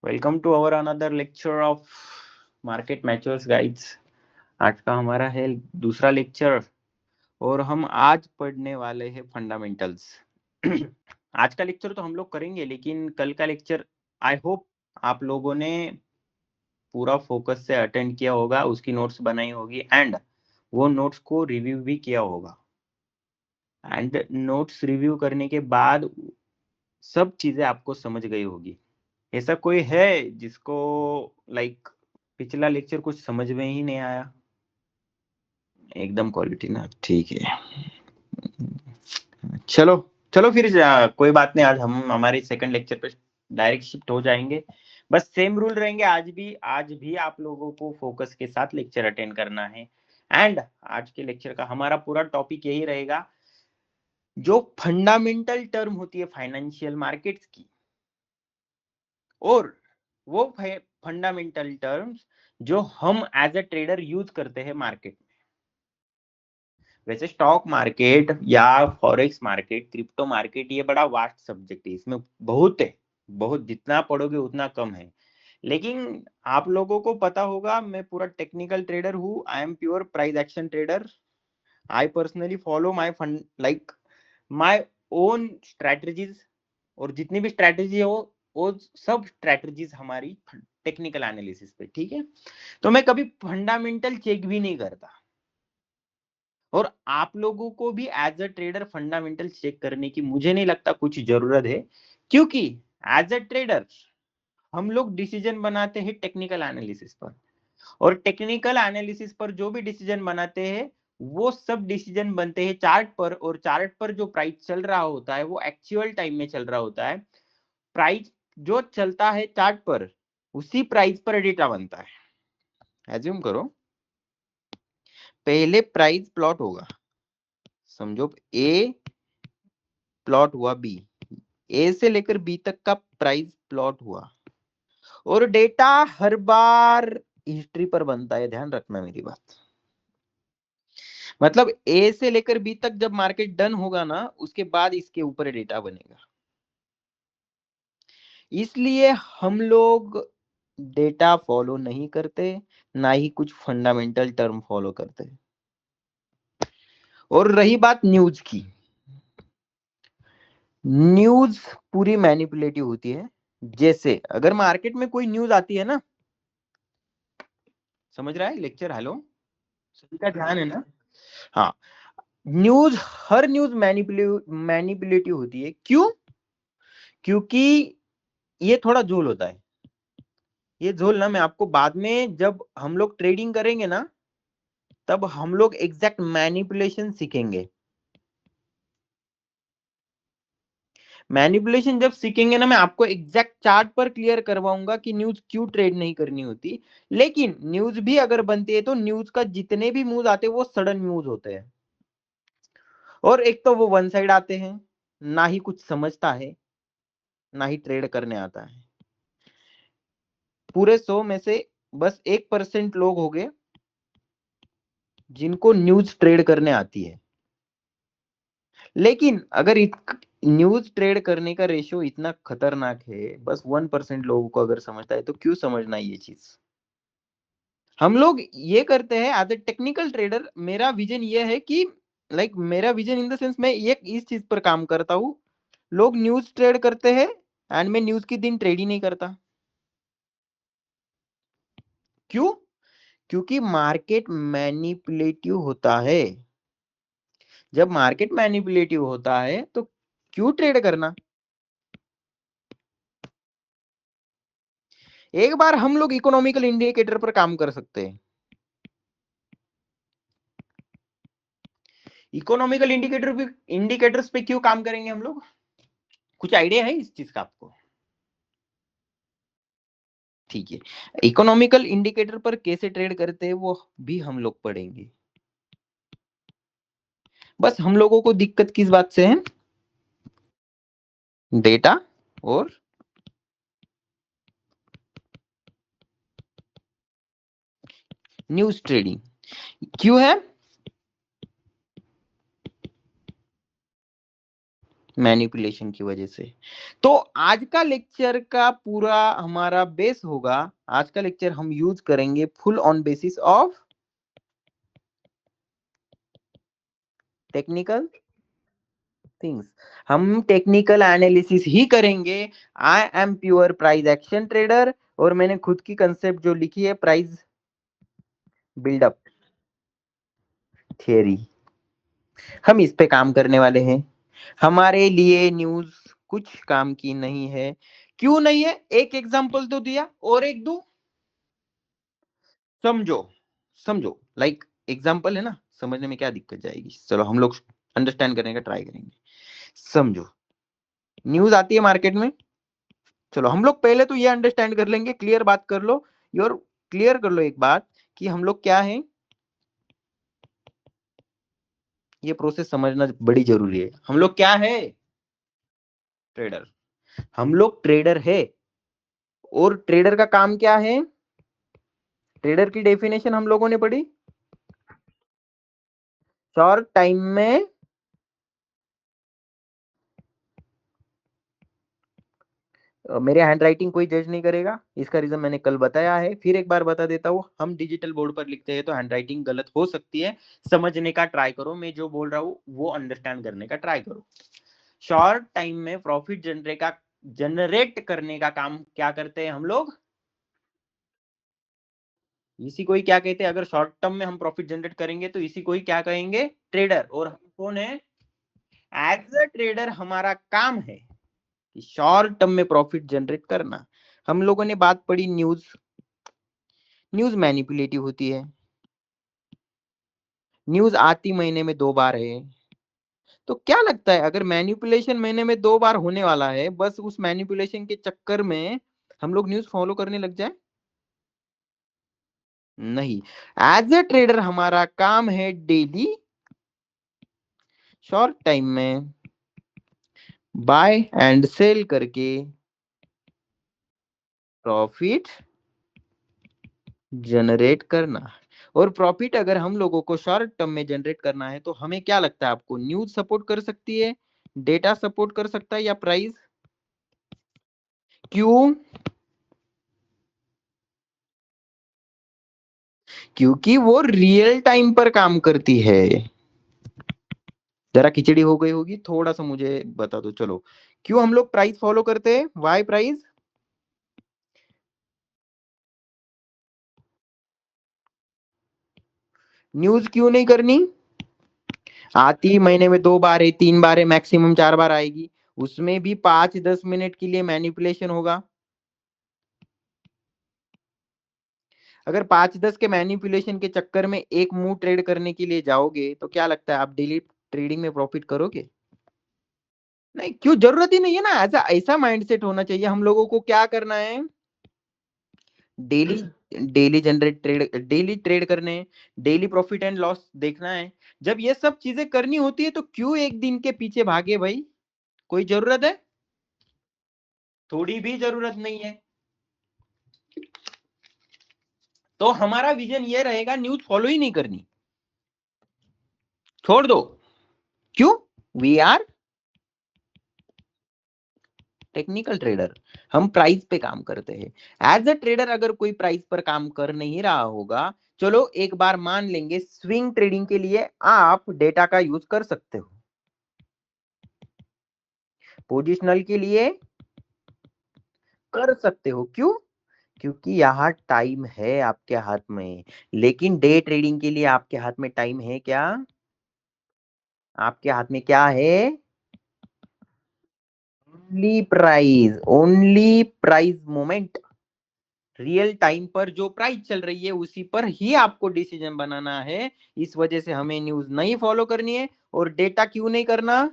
Welcome to our another lecture of market matures guides. आज का हमारा है दूसरा लेक्चर और हम आज पढ़ने वाले हैं फंडामेंटल्स। आज का लेक्चर तो हम लोग करेंगे, लेकिन कल का लेक्चर आई होप आप लोगों ने पूरा फोकस से अटेंड किया होगा, उसकी नोट्स बनाई होगी एंड वो नोट्स को रिव्यू भी किया होगा। एंड नोट्स रिव्यू करने के बाद सब चीजें आपको समझ गई होगी। ऐसा कोई है जिसको पिछला लेक्चर कुछ समझ में ही नहीं आया? एकदम क्वालिटी ना, ठीक है। चलो चलो फिर कोई बात नहीं, आज हम हमारे सेकंड लेक्चर पे डायरेक्ट शिफ्ट हो जाएंगे। बस सेम रूल रहेंगे, आज भी आप लोगों को फोकस के साथ लेक्चर अटेंड करना है। एंड आज के लेक्चर का हमारा पूरा टॉपिक यही रहेगा, जो फंडामेंटल टर्म होती है फाइनेंशियल मार्केट्स की, और वो फंडामेंटल टर्म्स जो हम एज अ ट्रेडर यूज करते हैं मार्केट में। वैसे स्टॉक मार्केट या फॉरेक्स मार्केट, क्रिप्टो मार्केट, ये बड़ा वास्ट सब्जेक्ट है, इसमें बहुत है, बहुत जितना पढ़ोगे उतना कम है। लेकिन आप लोगों को पता होगा मैं पूरा टेक्निकल ट्रेडर हूँ, I am pure price action trader. I personally follow my fund my own strategies, और जितनी भी स्ट्रेटजी हो वो सब स्ट्रेटजीज हमारी टेक्निकल एनालिसिस पे, ठीक है। तो मैं कभी फंडामेंटल चेक भी नहीं करता, और आप लोगों को भी as a trader fundamental check करने की मुझे नहीं लगता कुछ जरूरत है, क्योंकि एज अ ट्रेडर हम लोग डिसीजन बनाते हैं टेक्निकल एनालिसिस पर, और टेक्निकल एनालिसिस पर जो भी डिसीजन बनाते हैं वो सब डिसीजन बनते हैं चार्ट पर, और चार्ट पर जो प्राइस चल रहा होता है वो एक्चुअल टाइम में चल रहा होता है। प्राइस जो चलता है चार्ट पर, उसी प्राइस पर डेटा बनता है। एज्यूम करो पहले प्राइस प्लॉट होगा, समझो ए प्लॉट हुआ बी, ए से लेकर बी तक का प्राइस प्लॉट हुआ, और डेटा हर बार हिस्ट्री पर बनता है, ध्यान रखना मेरी बात। मतलब ए से लेकर बी तक जब मार्केट डन होगा ना, उसके बाद इसके ऊपर डेटा बनेगा। इसलिए हम लोग डेटा फॉलो नहीं करते, ना ही कुछ फंडामेंटल टर्म फॉलो करते। और रही बात न्यूज की, न्यूज पूरी मैनिपुलेटिव होती है। जैसे अगर मार्केट में कोई न्यूज आती है ना, समझ रहा है लेक्चर? हेलो, सभी का ध्यान है ना? हाँ, हर न्यूज मैनिपुलेटिव होती है। क्यों? क्योंकि ये थोड़ा झोल होता है। ये झोल ना मैं आपको बाद में, जब हम लोग ट्रेडिंग करेंगे ना, तब हम लोग एग्जैक्ट मैनिपुलेशन सीखेंगे। मैनिपुलेशन जब सीखेंगे ना, मैं आपको एग्जैक्ट चार्ट पर क्लियर करवाऊंगा कि न्यूज क्यों ट्रेड नहीं करनी होती। लेकिन न्यूज भी अगर बनती है तो न्यूज का जितने भी मूव आते हैं वो सडन न्यूज होते हैं, और एक तो वो वन साइड आते हैं, ना ही कुछ समझता है, ना ही ट्रेड करने आता है। पूरे 100 में से बस 1% लोग हो गए जिनको न्यूज ट्रेड करने आती है। लेकिन अगर न्यूज ट्रेड करने का रेशियो इतना खतरनाक है, बस 1% लोगों को अगर समझता है, तो क्यों समझना ये चीज? हम लोग ये करते हैं एज ए टेक्निकल ट्रेडर। मेरा विजन ये है कि मेरा विजन इन द सेंस, मैं ये इस चीज पर काम करता हूँ। लोग न्यूज ट्रेड करते हैं एंड मैं न्यूज के दिन ट्रेड ही नहीं करता। क्यों? क्योंकि मार्केट मैनिपुलेटिव होता है। जब मार्केट मैनिपुलेटिव होता है तो क्यों ट्रेड करना? एक बार हम लोग इकोनॉमिकल इंडिकेटर पर काम कर सकते हैं। इकोनॉमिकल इंडिकेटर्स पे क्यों काम करेंगे हम लोग? कुछ आइडिया है इस चीज का आपको? ठीक है, इकोनॉमिकल इंडिकेटर पर कैसे ट्रेड करते हैं वो भी हम लोग पढ़ेंगे। बस हम लोगों को दिक्कत किस बात से है? डेटा और न्यूज ट्रेडिंग। क्यों है? मैनिपुलेशन की वजह से। तो आज का लेक्चर का पूरा हमारा बेस होगा, आज का लेक्चर हम यूज करेंगे full on basis of technical things. हम टेक्निकल एनालिसिस ही करेंगे। I am pure price action trader, और मैंने खुद की कंसेप्ट जो लिखी है प्राइस बिल्डअप थियरी, हम इस पे काम करने वाले हैं। हमारे लिए न्यूज कुछ काम की नहीं है। क्यों नहीं है? एक एग्जांपल तो दिया, और एक दो समझो। समझो लाइक एग्जांपल है ना, समझने में क्या दिक्कत जाएगी? चलो हम लोग अंडरस्टैंड करने का ट्राई करेंगे। समझो, न्यूज आती है मार्केट में। चलो हम लोग पहले तो ये अंडरस्टैंड कर लेंगे, क्लियर बात कर लो, योर क्लियर कर लो एक बात कि हम लोग क्या है। ये प्रोसेस समझना बड़ी जरूरी है। हम लोग क्या है? ट्रेडर। हम लोग ट्रेडर है, और ट्रेडर का काम क्या है? ट्रेडर की डेफिनेशन हम लोगों ने पढ़ी, शॉर्ट टाइम में मेरे हैंड राइटिंग कोई जज नहीं करेगा, इसका रीजन मैंने कल बताया है, फिर एक बार बता देता हूँ। हम डिजिटल बोर्ड पर लिखते हैं तो हैंड राइटिंग गलत हो सकती है, समझने का ट्राई करो। मैं जो बोल रहा हूँ वो अंडरस्टैंड करने का ट्राई करो। शॉर्ट टाइम में प्रॉफिट जनरेट करने का काम क्या करते हैं हम लोग? इसी को ही क्या कहते हैं? अगर शॉर्ट टर्म में हम प्रॉफिट जनरेट करेंगे तो इसी को ही क्या कहेंगे? ट्रेडर। और हम कौन है? एज अ ट्रेडर हमारा काम है कि शॉर्ट टर्म में प्रॉफिट जनरेट करना। हम लोगों ने बात पढ़ी न्यूज, न्यूज मैनिपुलेटिव होती है। न्यूज आती महीने में 2 बार है। तो क्या लगता है अगर मैनिपुलेशन महीने में 2 बार होने वाला है, बस उस मैनिपुलेशन के चक्कर में हम लोग न्यूज फॉलो करने लग जाए? नहीं। एज ए ट्रेडर हमारा काम है डेली शॉर्ट टाइम में बाय एंड सेल करके प्रॉफिट जनरेट करना। और प्रॉफिट अगर हम लोगों को शॉर्ट टर्म में जनरेट करना है तो हमें क्या लगता है आपको? न्यूज सपोर्ट कर सकती है, डेटा सपोर्ट कर सकता है, या प्राइस? क्यों? क्योंकि वो रियल टाइम पर काम करती है। जरा खिचड़ी हो गई होगी, थोड़ा सा मुझे बता दो। चलो, क्यों हम लोग प्राइस फॉलो करते हैं? Y price? न्यूज क्यों नहीं करनी? आती महीने में 2 बार है, 3 बार है, मैक्सिमम 4 बार आएगी। उसमें भी 5-10 मिनट के लिए मैनिपुलेशन होगा। अगर 5-10 के मैनिपुलेशन के चक्कर में एक मूव ट्रेड करने के लिए जाओगे तो क्या लगता है आप डेली ट्रेडिंग में प्रॉफिट करोगे? नहीं। क्यों? जरूरत ही नहीं है ना। ऐसा ऐसा माइंडसेट होना चाहिए। हम लोगों को क्या करना है? Daily daily generate trade, daily trade करने, डेली प्रॉफिट एंड लॉस देखना है। जब ये सब चीजें करनी होती है तो क्यों एक दिन के पीछे भागे भाई? कोई जरूरत है? थोड़ी भी जरूरत नहीं है। तो हमारा विजन ये रहेगा, न्यूज फॉलो ही नहीं करनी, छोड़ दो। क्यों? We are technical trader. हम प्राइस पे काम करते हैं। एज अ ट्रेडर अगर कोई प्राइस पर काम कर नहीं रहा होगा, चलो एक बार मान लेंगे, स्विंग ट्रेडिंग के लिए आप डेटा का यूज कर सकते हो, पोजिशनल के लिए कर सकते हो। क्यों? क्योंकि यहाँ टाइम है आपके हाथ में। लेकिन डे ट्रेडिंग के लिए आपके हाथ में टाइम है क्या? आपके हाथ में क्या है? Only price, only price moment. Real time पर जो प्राइस चल रही है उसी पर ही आपको डिसीजन बनाना है। इस वजह से हमें न्यूज नहीं फॉलो करनी है। और डेटा क्यों नहीं करना?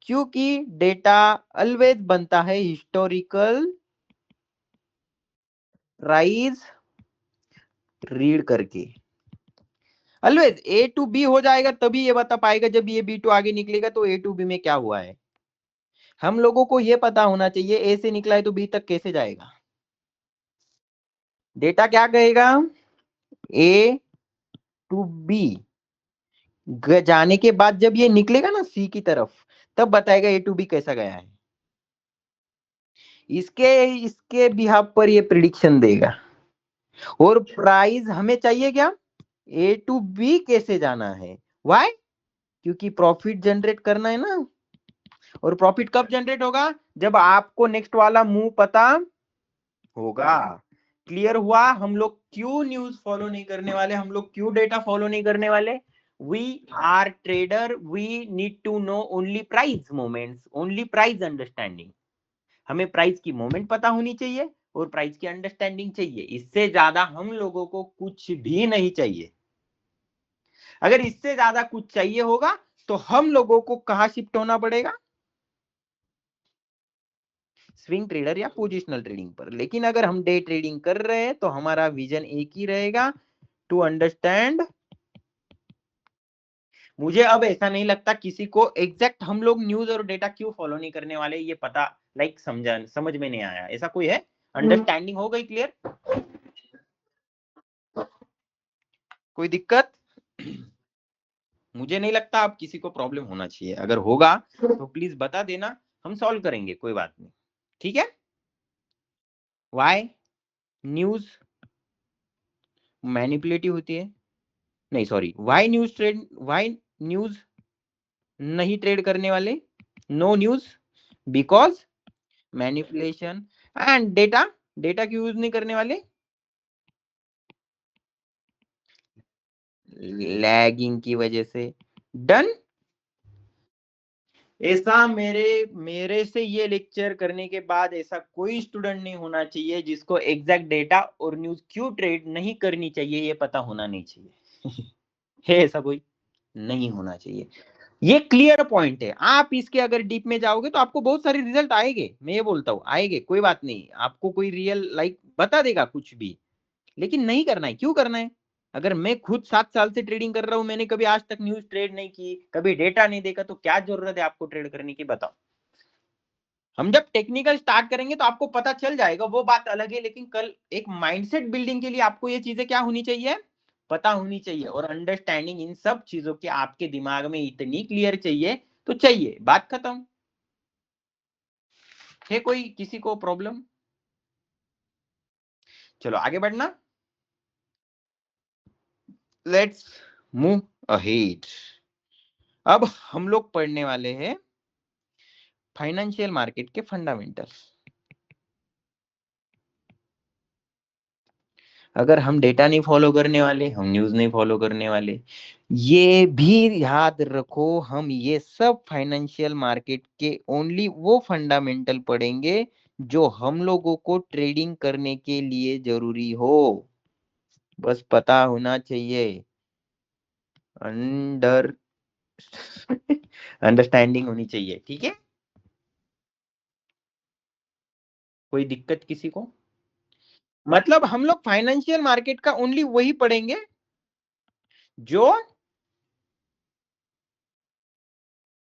क्योंकि डेटा ऑलवेज बनता है हिस्टोरिकल प्राइस रीड करके। ऑलवेज ए टू बी हो जाएगा तभी ये बता पाएगा, जब ये बी टू आगे निकलेगा तो ए टू बी में क्या हुआ है। हम लोगों को ये पता होना चाहिए ए से निकला है तो बी तक कैसे जाएगा। डेटा क्या कहेगा? ए टू बी जाने के बाद जब ये निकलेगा ना सी की तरफ, तब बताएगा ए टू बी कैसा गया है। इसके इसके बिहाफ पर ये प्रिडिक्शन देगा। और प्राइस हमें चाहिए क्या, ए टू बी कैसे जाना है, वाई, क्योंकि प्रॉफिट जनरेट करना है ना। और प्रॉफिट कब जनरेट होगा, जब आपको नेक्स्ट वाला मूव पता होगा। क्लियर हुआ। हम लोग क्यों न्यूज फॉलो नहीं करने वाले, हम लोग क्यों डेटा फॉलो नहीं करने वाले। We are trader, we need to know only price moments, only price understanding. हमें प्राइस की मोमेंट पता होनी चाहिए और प्राइस की अंडरस्टैंडिंग चाहिए। इससे ज्यादा हम लोगों को कुछ भी नहीं चाहिए। अगर इससे ज्यादा कुछ चाहिए होगा तो हम लोगों को कहां शिफ्ट होना पड़ेगा, स्विंग ट्रेडर या पोजिशनल ट्रेडिंग पर। लेकिन अगर हम डे ट्रेडिंग कर रहे हैं तो हमारा विजन एक ही रहेगा, टू अंडरस्टैंड। मुझे अब ऐसा नहीं लगता किसी को एग्जैक्ट हम लोग न्यूज और डेटा क्यों फॉलो नहीं करने वाले ये पता, समझ में नहीं आया, ऐसा कोई है। अंडरस्टैंडिंग हो गई क्लियर, कोई दिक्कत। मुझे नहीं लगता आप किसी को प्रॉब्लम होना चाहिए, अगर होगा तो प्लीज बता देना, हम सॉल्व करेंगे, कोई बात नहीं, ठीक है। वाई न्यूज मैनिपुलेटिव होती है, नहीं सॉरी, वाई न्यूज नहीं ट्रेड करने वाले, no news because manipulation. And data, data क्यों यूज नहीं करने वाले, लैगिंग की वजह से। डन। ऐसा मेरे से ये लेक्चर करने के बाद ऐसा कोई स्टूडेंट नहीं होना चाहिए जिसको एग्जैक्ट डेटा और न्यूज क्यों ट्रेड नहीं करनी चाहिए ये पता होना नहीं चाहिए। है ऐसा कोई, नहीं होना चाहिए। ये क्लियर पॉइंट है। आप इसके अगर डीप में जाओगे तो आपको बहुत सारे रिजल्ट आएंगे, मैं ये बोलता हूँ आएंगे, कोई बात नहीं, आपको कोई रियल बता देगा कुछ भी, लेकिन नहीं करना है। क्यों करना है, अगर मैं खुद 7 साल से ट्रेडिंग कर रहा हूं, मैंने कभी आज तक न्यूज ट्रेड नहीं की, कभी डेटा नहीं देखा, तो क्या जरूरत है आपको ट्रेड करने की, बताओ। हम जब टेक्निकल स्टार्ट करेंगे तो आपको पता चल जाएगा, वो बात अलग है, लेकिन कल एक माइंडसेट बिल्डिंग के लिए आपको ये चीजें क्या होनी चाहिए, पता होनी चाहिए। और अंडरस्टैंडिंग इन सब चीजों की आपके दिमाग में इतनी क्लियर चाहिए, तो चाहिए, बात खत्म। है कोई किसी को प्रॉब्लम, चलो आगे बढ़ना, लेट्स मूव अहेड। अब हम लोग पढ़ने वाले हैं फाइनेंशियल मार्केट के फंडामेंटल्स। अगर हम डेटा नहीं फॉलो करने वाले, हम न्यूज नहीं फॉलो करने वाले, ये भी याद रखो, हम ये सब फाइनेंशियल मार्केट के ओनली वो फंडामेंटल पढ़ेंगे जो हम लोगों को ट्रेडिंग करने के लिए जरूरी हो, बस पता होना चाहिए। अंडर अंडरस्टैंडिंग होनी चाहिए, ठीक है। कोई दिक्कत किसी को, मतलब हम लोग फाइनेंशियल मार्केट का ओनली वही पढ़ेंगे जो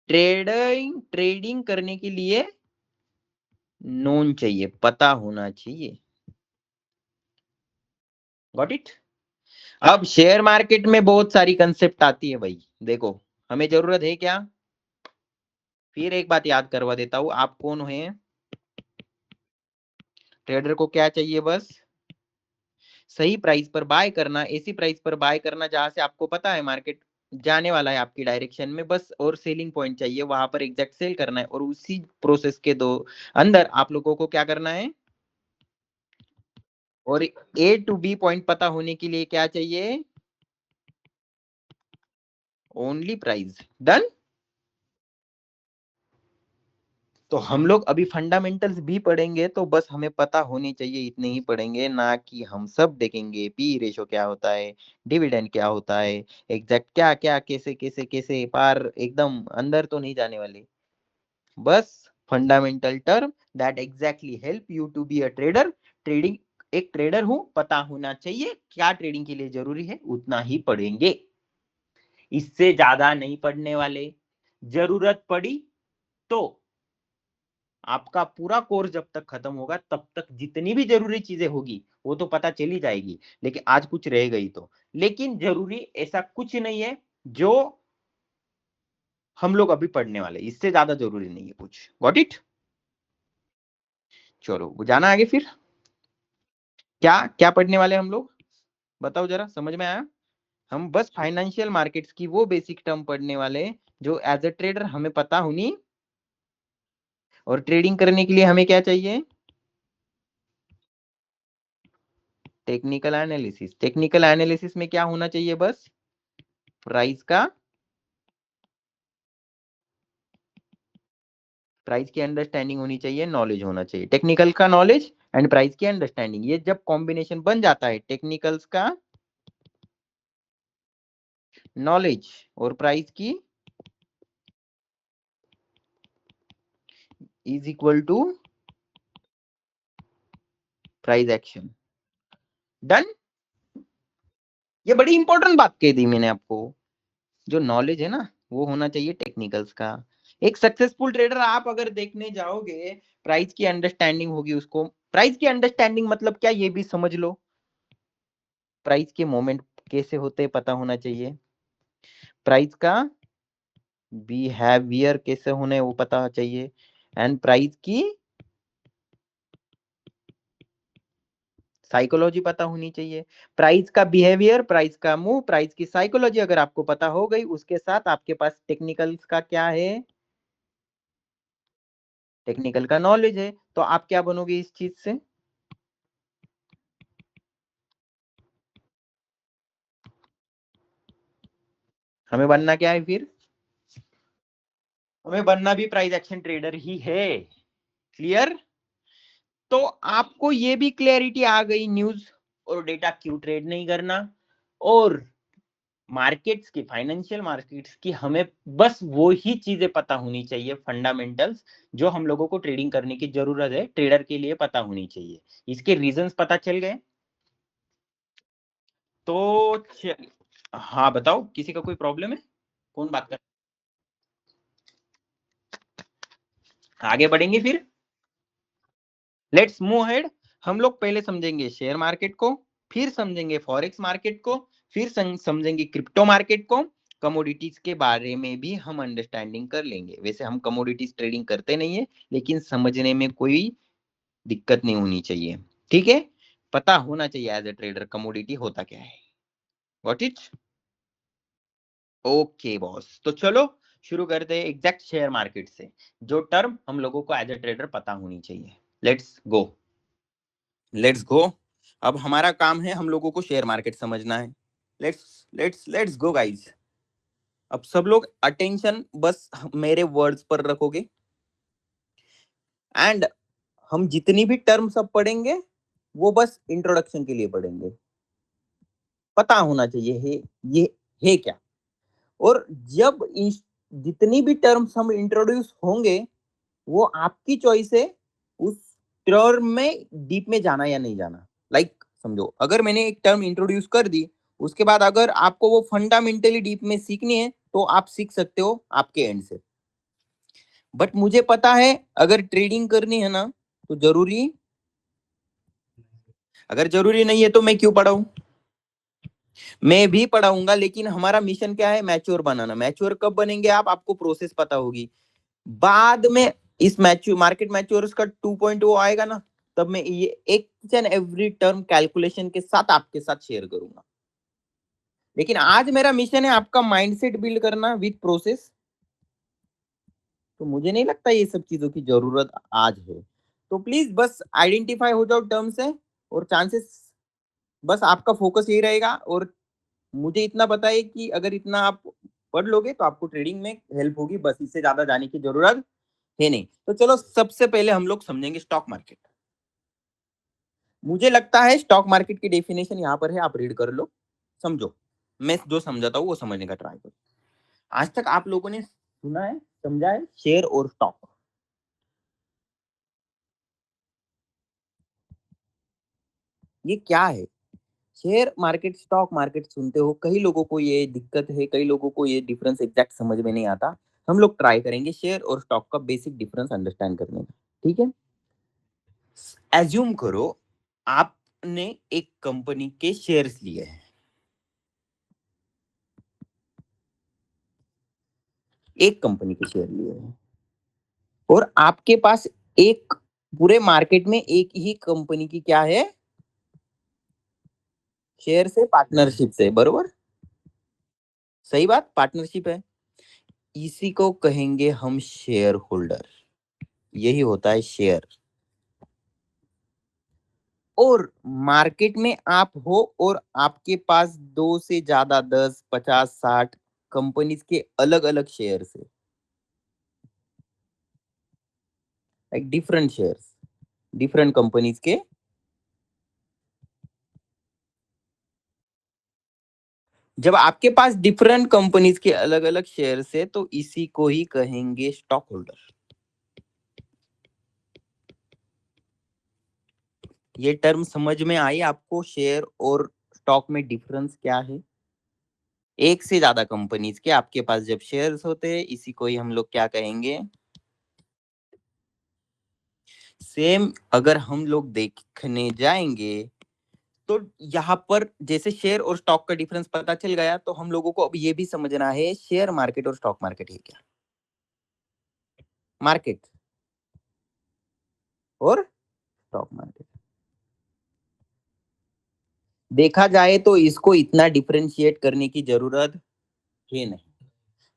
ट्रेडिंग करने के लिए नोन चाहिए, पता होना चाहिए। Got it. अब शेयर मार्केट में बहुत सारी कंसेप्ट आती है भाई, देखो हमें जरूरत है क्या, फिर एक बात याद करवा देता हूं, आप कौन है, ट्रेडर को क्या चाहिए, बस सही प्राइस पर बाय करना, ऐसी प्राइस पर बाय करना जहां से आपको पता है मार्केट जाने वाला है आपकी डायरेक्शन में, बस। और सेलिंग पॉइंट चाहिए, वहां पर एग्जैक्ट सेल करना है। और उसी प्रोसेस के दो अंदर आप लोगों को क्या करना है, और ए टू बी पॉइंट पता होने के लिए क्या चाहिए, ओनली प्राइस। डन। तो हम लोग अभी फंडामेंटल्स भी पढ़ेंगे, तो बस हमें पता होनी चाहिए, इतने ही पढ़ेंगे, ना कि हम सब देखेंगे पी रेशो क्या होता है, डिविडेंड क्या होता है, एग्जैक्ट क्या क्या कैसे कैसे कैसे, पार एकदम अंदर तो नहीं जाने वाले, बस fundamental term that exactly help you to be a trader. Trading, एक ट्रेडर हूं, पता होना चाहिए क्या ट्रेडिंग के लिए जरूरी है, उतना ही पढ़ेंगे, इससे ज्यादा नहीं पढ़ने वाले। जरूरत पड़ी तो आपका पूरा कोर्स जब तक खत्म होगा तब तक जितनी भी जरूरी चीजें होगी वो तो पता चली जाएगी, लेकिन आज कुछ रह गई तो। लेकिन जरूरी ऐसा कुछ नहीं है जो हम लोग अभी पढ़ने वाले, इससे ज्यादा जरूरी नहीं है कुछ। Got it? चलो जाना आगे फिर। क्या क्या पढ़ने वाले हम लोग, बताओ जरा, समझ में आया? हम बस फाइनेंशियल मार्केट्स की वो बेसिक टर्म पढ़ने वाले जो एज अ ट्रेडर हमें पता होनी, और ट्रेडिंग करने के लिए हमें क्या चाहिए? Technical analysis. टेक्निकल एनालिसिस में क्या होना चाहिए? बस प्राइस की अंडरस्टैंडिंग होनी चाहिए, नॉलेज होना चाहिए, टेक्निकल का नॉलेज एंड प्राइस की अंडरस्टैंडिंग। ये जब कॉम्बिनेशन बन जाता है, टेक्निकल्स का नॉलेज और प्राइस की, is equal to price action. Done. ये बड़ी इंपॉर्टेंट बात कह दी मैंने आपको। जो नॉलेज है ना, वो होना चाहिए टेक्निकल्स का। एक सक्सेसफुल ट्रेडर आप अगर देखने जाओगे, प्राइस की अंडरस्टैंडिंग होगी उसको। प्राइस की अंडरस्टैंडिंग मतलब क्या, ये भी समझ लो। प्राइस के मोमेंट कैसे होते पता होना चाहिए, प्राइस का बिहेवियर कैसे होने वो पता चाहिए, एंड प्राइस की साइकोलॉजी पता होनी चाहिए। प्राइस का बिहेवियर, प्राइस का मूव, प्राइस की साइकोलॉजी अगर आपको पता हो गई, उसके साथ आपके पास टेक्निकल्स का क्या है? टेक्निकल का नॉलेज है। तो आप क्या बनोगे इस चीज से? हमें बनना क्या है फिर? हमें बनना भी प्राइस एक्शन ट्रेडर ही है। क्लियर? तो आपको ये भी क्लैरिटी आ गई, न्यूज और डेटा क्यों ट्रेड नहीं करना, और मार्केट्स की, फाइनेंशियल मार्केट्स की हमें बस वो ही चीजें पता होनी चाहिए, फंडामेंटल्स, जो हम लोगों को ट्रेडिंग करने की जरूरत है, ट्रेडर के लिए पता होनी चाहिए। इसके रीजंस पता चल गए? तो हाँ बताओ, किसी का कोई प्रॉब्लम है? कौन बात कर, आगे बढ़ेंगे फिर। Let's move ahead. हम लोग पहले समझेंगे शेयर मार्केट को, फिर समझेंगे फॉरेक्स मार्केट को, फिर समझेंगे क्रिप्टो मार्केट को। कमोडिटीज के बारे में भी हम अंडरस्टैंडिंग कर लेंगे। वैसे हम कमोडिटीज ट्रेडिंग करते नहीं है, लेकिन समझने में कोई दिक्कत नहीं होनी चाहिए। ठीक है, पता होना चाहिए एज ए ट्रेडर कमोडिटी होता क्या है। Got it? ओके बॉस, तो चलो शुरू करते हैं एग्जैक्ट शेयर मार्केट से, जो टर्म हम लोगों को एज ए ट्रेडर पता होनी चाहिए। Let's go, let's go. अब हमारा काम है, हम लोगों को शेयर मार्केट समझना है। Let's go guys. अब सब लोग अटेंशन बस मेरे वर्ड्स पर रखोगे, एंड हम जितनी भी टर्म सब पढ़ेंगे वो बस इंट्रोडक्शन के लिए पढ़ेंगे। पता होना चाहिए है ये है क्या। और जब जितनी भी टर्म्स हम इंट्रोड्यूस होंगे, वो आपकी चॉइस है उस टर्म में डीप में जाना या नहीं जाना। समझो, अगर मैंने एक टर्म इंट्रोड्यूस कर दी, उसके बाद अगर आपको वो फंडामेंटली डीप में सीखनी है तो आप सीख सकते हो आपके एंड से। बट मुझे पता है अगर ट्रेडिंग करनी है ना, तो जरूरी, अगर जरूरी नहीं है तो मैं क्यों पढ़ाऊं? मैं भी पढ़ाऊंगा, लेकिन हमारा मिशन क्या है? मैच्योर बनाना। मैच्योर कब बनेंगे आप? आपको प्रोसेस पता होगी। बाद में इस मैच्योर मार्केट मैच्योर का 2.0 आएगा ना, तब मैं ये एक एंड एवरी टर्म कैलकुलेशन के साथ आपके साथ शेयर करूंगा। लेकिन आज मेरा मिशन है आपका माइंडसेट बिल्ड करना विद प्रोसेस। तो मुझे नहीं लगता ये सब चीजों की जरूरत आज है। तो प्लीज बस आइडेंटिफाई हो जाओ टर्म से, और चांसेस, बस आपका फोकस यही रहेगा। और मुझे इतना पता है कि अगर इतना आप पढ़ लोगे तो आपको ट्रेडिंग में हेल्प होगी, बस इससे ज्यादा जाने की जरूरत है नहीं। तो चलो सबसे पहले हम लोग समझेंगे स्टॉक मार्केट। मुझे लगता है स्टॉक मार्केट की डेफिनेशन यहाँ पर है, आप रीड कर लो, समझो। मैं जो समझाता हूँ वो समझने का ट्राई करो। आज तक आप लोगों ने सुना है, समझा है शेयर और स्टॉक, ये क्या है? शेयर मार्केट, स्टॉक मार्केट सुनते हो, कई लोगों को ये दिक्कत है, कई लोगों को ये डिफरेंस एग्जैक्ट समझ में नहीं आता। हम लोग ट्राई करेंगे शेयर और स्टॉक का बेसिक डिफरेंस अंडरस्टैंड करने का। ठीक है, एज्यूम करो आपने एक कंपनी के शेयर्स लिए हैं। एक कंपनी के शेयर लिए हैं और आपके पास एक पूरे मार्केट में एक ही कंपनी की क्या है, शेयर से पार्टनरशिप से, बरोबर। सही बात, पार्टनरशिप है। इसी को कहेंगे हम शेयर होल्डर। यही होता है शेयर। और मार्केट में आप हो और आपके पास 2 से ज्यादा 10, 50, 60 कंपनीज के अलग अलग शेयर है, like different shares, different companies के। जब आपके पास डिफरेंट कंपनीज के अलग अलग शेयर है तो इसी को ही कहेंगे स्टॉक होल्डर। ये टर्म समझ में आई आपको, शेयर और स्टॉक में डिफरेंस क्या है। एक से ज्यादा कंपनीज के आपके पास जब शेयर्स होते हैं, इसी को ही हम लोग क्या कहेंगे। सेम अगर हम लोग देखने जाएंगे तो यहाँ पर जैसे शेयर और स्टॉक का डिफरेंस पता चल गया, तो हम लोगों को अब ये भी समझना है शेयर मार्केट और स्टॉक मार्केट है क्या। मार्केट और स्टॉक मार्केट देखा जाए तो इसको इतना डिफरेंशिएट करने की जरूरत है नहीं,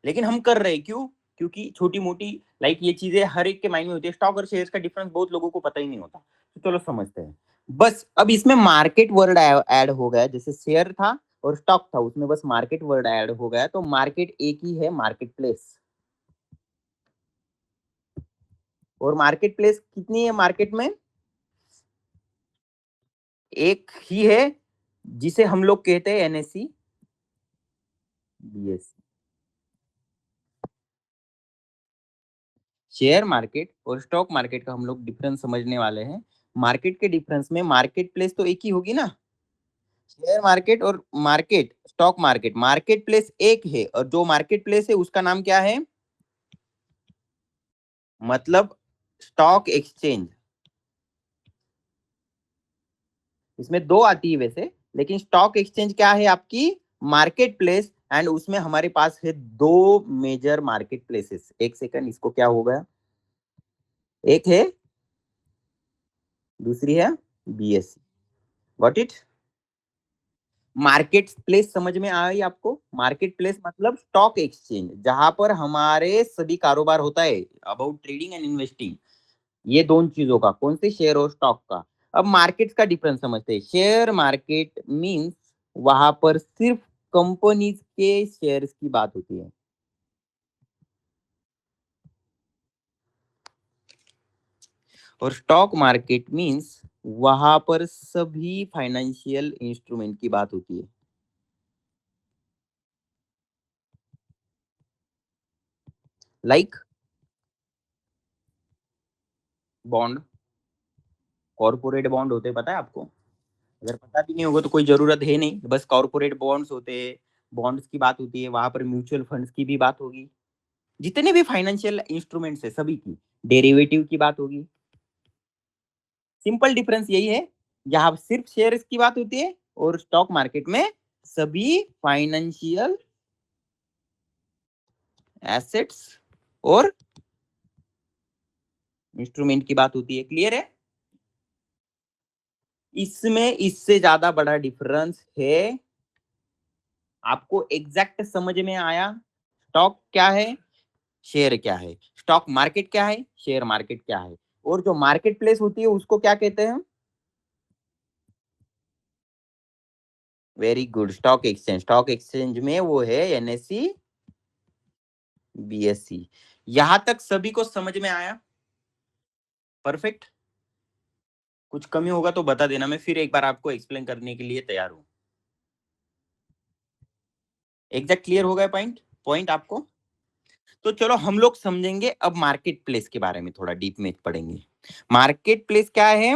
लेकिन हम कर रहे हैं। क्यों? क्योंकि छोटी मोटी लाइक ये चीजें हर एक के माइंड में होती है। स्टॉक और शेयर्स का डिफरेंस बहुत लोगों को पता ही नहीं होता, तो चलो समझते हैं। बस अब इसमें मार्केट वर्ड ऐड हो गया, जैसे शेयर था और स्टॉक था, उसमें बस मार्केट वर्ड ऐड हो गया, तो मार्केट एक ही है, मार्केट प्लेस। और मार्केट प्लेस कितनी है मार्केट में? एक ही है, जिसे हम लोग कहते हैं एनएससी बीएससी। शेयर मार्केट और स्टॉक मार्केट का हम लोग डिफरेंस समझने वाले हैं। मार्केट के डिफरेंस में मार्केट प्लेस तो एक ही होगी ना। शेयर मार्केट और market, stock market, market place एक है और जो मार्केट प्लेस है उसका नाम क्या है? मतलब स्टॉक एक्सचेंज। इसमें दो आती है वैसे, लेकिन स्टॉक एक्सचेंज क्या है आपकी? Market place. एंड उसमें हमारे पास है दो मेजर मार्केट प्लेसेस। एक सेकंड, इसको क्या हो गया, एक है, दूसरी है BSc. Got it? Market place समझ में आई आपको? मार्केट प्लेस मतलब स्टॉक एक्सचेंज, जहां पर हमारे सभी कारोबार होता है, अबाउट ट्रेडिंग एंड इन्वेस्टिंग। ये दोनों चीजों का, कौन से? शेयर और स्टॉक का। अब मार्केट का डिफरेंस समझते हैं। शेयर मार्केट मींस वहां पर सिर्फ कंपनीज के शेयर्स की बात होती है। और स्टॉक मार्केट मींस वहां पर सभी फाइनेंशियल इंस्ट्रूमेंट की बात होती है, लाइक बॉन्ड, कॉर्पोरेट बॉन्ड होते हैं, पता है आपको? अगर पता भी नहीं होगा तो कोई जरूरत है नहीं, बस कॉर्पोरेट बॉन्ड्स होते हैं, बॉन्ड्स की बात होती है, वहां पर म्यूचुअल फंड्स की भी बात होगी, जितने भी फाइनेंशियल इंस्ट्रूमेंट्स है सभी की, डेरिवेटिव की बात होगी। सिंपल डिफरेंस यही है, यहाँ सिर्फ शेयर्स की बात होती है और स्टॉक मार्केट में सभी फाइनेंशियल एसेट्स और इंस्ट्रूमेंट की बात होती है। क्लियर है? इसमें इससे ज्यादा बड़ा डिफरेंस है, आपको एग्जैक्ट समझ में आया? स्टॉक क्या है, शेयर क्या है, स्टॉक मार्केट क्या है, शेयर मार्केट क्या है, और जो मार्केट प्लेस होती है उसको क्या कहते हैं? Very good, stock exchange. Stock exchange में वो है एनएससी बीएससी। यहां तक सभी को समझ में आया? परफेक्ट। कुछ कमी होगा तो बता देना, मैं फिर एक बार आपको एक्सप्लेन करने के लिए तैयार हूं। एग्जैक्ट क्लियर हो गया पॉइंट? पॉइंट आपको? तो चलो हम लोग समझेंगे अब मार्केट प्लेस के बारे में, थोड़ा डीप में पढ़ेंगे। मार्केट प्लेस क्या है?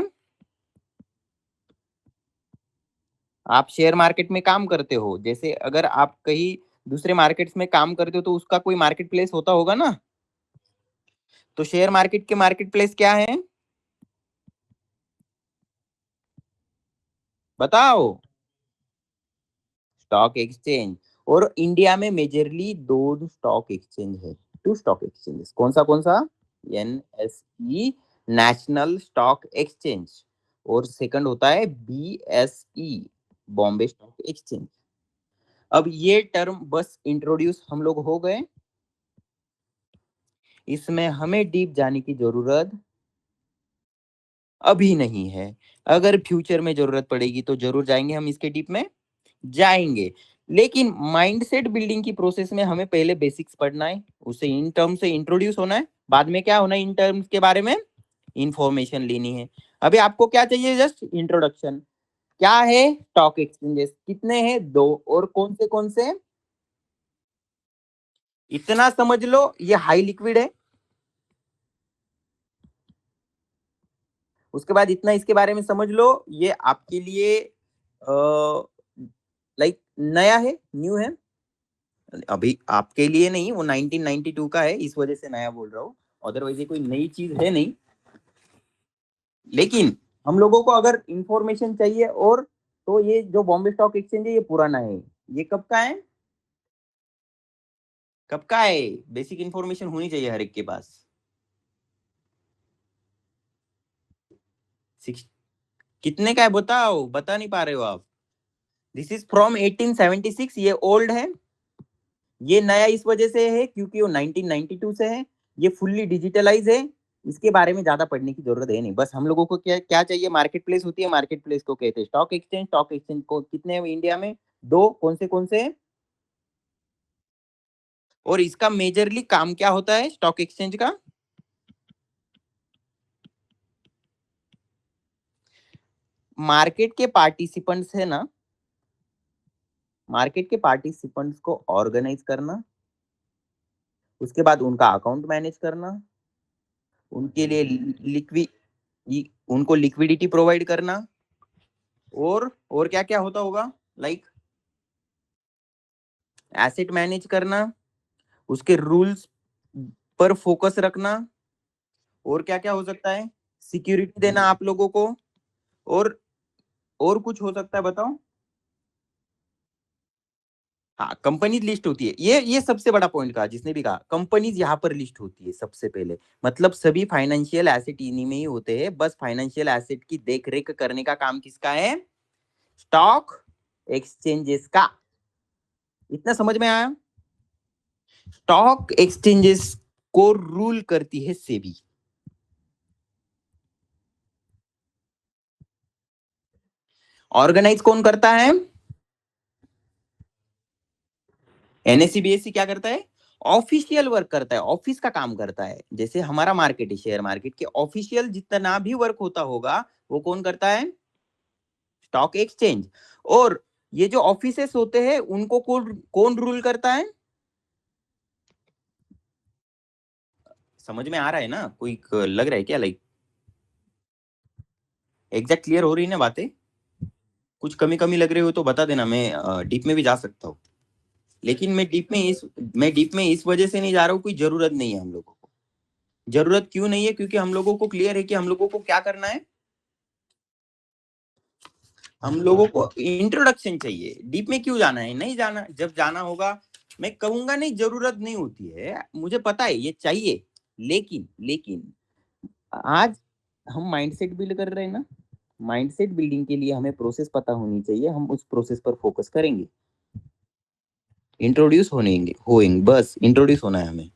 आप शेयर मार्केट में काम करते हो, जैसे अगर आप कहीं दूसरे मार्केट्स में काम करते हो तो उसका कोई मार्केट प्लेस होता होगा ना। तो शेयर मार्केट के मार्केट प्लेस क्या है, बताओ? Stock exchange. और इंडिया में मेजरली दो स्टॉक एक्सचेंज है। Two stock exchanges. कौन सा? NSE, नेशनल स्टॉक एक्सचेंज, और सेकंड होता है BSE, बॉम्बे स्टॉक एक्सचेंज। अब ये टर्म बस इंट्रोड्यूस हम लोग हो गए, इसमें हमें डीप जाने की जरूरत अभी नहीं है। अगर फ्यूचर में जरूरत पड़ेगी तो जरूर जाएंगे हम इसके डीप में, जाएंगे। लेकिन माइंडसेट बिल्डिंग की प्रोसेस में हमें पहले बेसिक्स पढ़ना है, उसे इन टर्म से इंट्रोड्यूस होना है, बाद में क्या होना है, इन टर्म्स के बारे में इंफॉर्मेशन लेनी है। अभी आपको क्या चाहिए, जस्ट इंट्रोडक्शन। क्या है स्टॉक एक्सचेंजेस, कितने हैं, 2, और कौन से, इतना समझ लो ये हाई लिक्विड है। उसके बाद इतना इसके बारे में समझ लो, ये आपके लिए लाइक नया है, न्यू है। अभी आपके लिए नहीं, वो 1992 का है, इस वजह से नया बोल रहा हूँ, अदरवाइज ये कोई नई चीज है नहीं। लेकिन हम लोगों को अगर इंफॉर्मेशन चाहिए, और तो ये जो बॉम्बे स्टॉक एक्सचेंज है ये पुराना है। ये कब का है, बेसिक इंफॉर्मेशन होनी चाहिए हर एक के पास। कितने का है बताओ, बता नहीं पा रहे हो आप। दिस इज फ्रॉम 1876, ये ओल्ड है। ये नया इस वजह से है क्योंकि वो 1992 से है, ये फुल्ली डिजिटलाइज है। इसके बारे में ज्यादा पढ़ने की जरूरत है नहीं, बस हम लोगों को क्या क्या चाहिए, मार्केट प्लेस होती है, मार्केट प्लेस को कहते हैं स्टॉक एक्सचेंज। स्टॉक एक्सचेंज को कितने हैं इंडिया में, 2, कौन से, और इसका मेजरली काम क्या होता है स्टॉक एक्सचेंज का, मार्केट के पार्टिसिपेंट्स है ना, मार्केट के पार्टिसिपेंट्स को ऑर्गेनाइज करना, उसके बाद उनका अकाउंट मैनेज करना, उनके लिए उनको लिक्विडिटी प्रोवाइड करना, और क्या क्या होता होगा, लाइक एसेट मैनेज करना, उसके रूल्स पर फोकस रखना, और क्या क्या हो सकता है, सिक्योरिटी देना आप लोगों को, और कुछ हो सकता है बताओ। हाँ, कंपनीज लिस्ट होती है, ये सबसे बड़ा पॉइंट कहा जिसने भी कहा, कंपनीज यहाँ पर लिस्ट होती है सबसे पहले। मतलब सभी फाइनेंशियल एसेट इन्हीं में ही होते हैं, बस फाइनेंशियल एसेट की देख रेख करने का काम किसका है, स्टॉक एक्सचेंजेस का। इतना समझ में आया। स्टॉक एक्सचेंजेस को रूल करती है सेबी। ऑर्गेनाइज कौन करता है, NSE BSE क्या करता है, ऑफिशियल वर्क करता है, ऑफिस का काम करता है। जैसे हमारा मार्केट है, शेयर मार्केट के ऑफिशियल जितना भी वर्क होता होगा वो कौन करता है, स्टॉक एक्सचेंज। और ये जो ऑफिसेस होते हैं उनको कौन रूल करता है, समझ में आ रहा है ना, कोई लग रहा है क्या, लाइक एग्जैक्ट क्लियर हो रही है ना बातें, कुछ कमी कमी लग रही हो तो बता देना, मैं डीप में भी जा सकता हूँ। लेकिन मैं डीप में इस वजह से नहीं जा रहा हूँ, कोई जरूरत नहीं है हम लोगों को। जरूरत क्यों नहीं है, क्योंकि हम लोगों को क्लियर है कि हम लोगों को क्या करना है, हम लोगों को इंट्रोडक्शन चाहिए। डीप में क्यों जाना है, नहीं जाना, जब जाना होगा मैं कहूंगा नहीं, जरूरत नहीं होती है, मुझे पता है ये चाहिए। लेकिन आज हम माइंडसेट बिल्ड कर रहे हैं ना, माइंडसेट बिल्डिंग के लिए हमें प्रोसेस पता होनी चाहिए, हम उस प्रोसेस पर फोकस करेंगे। इंट्रोड्यूस होएंगे, बस इंट्रोड्यूस होना है हमें,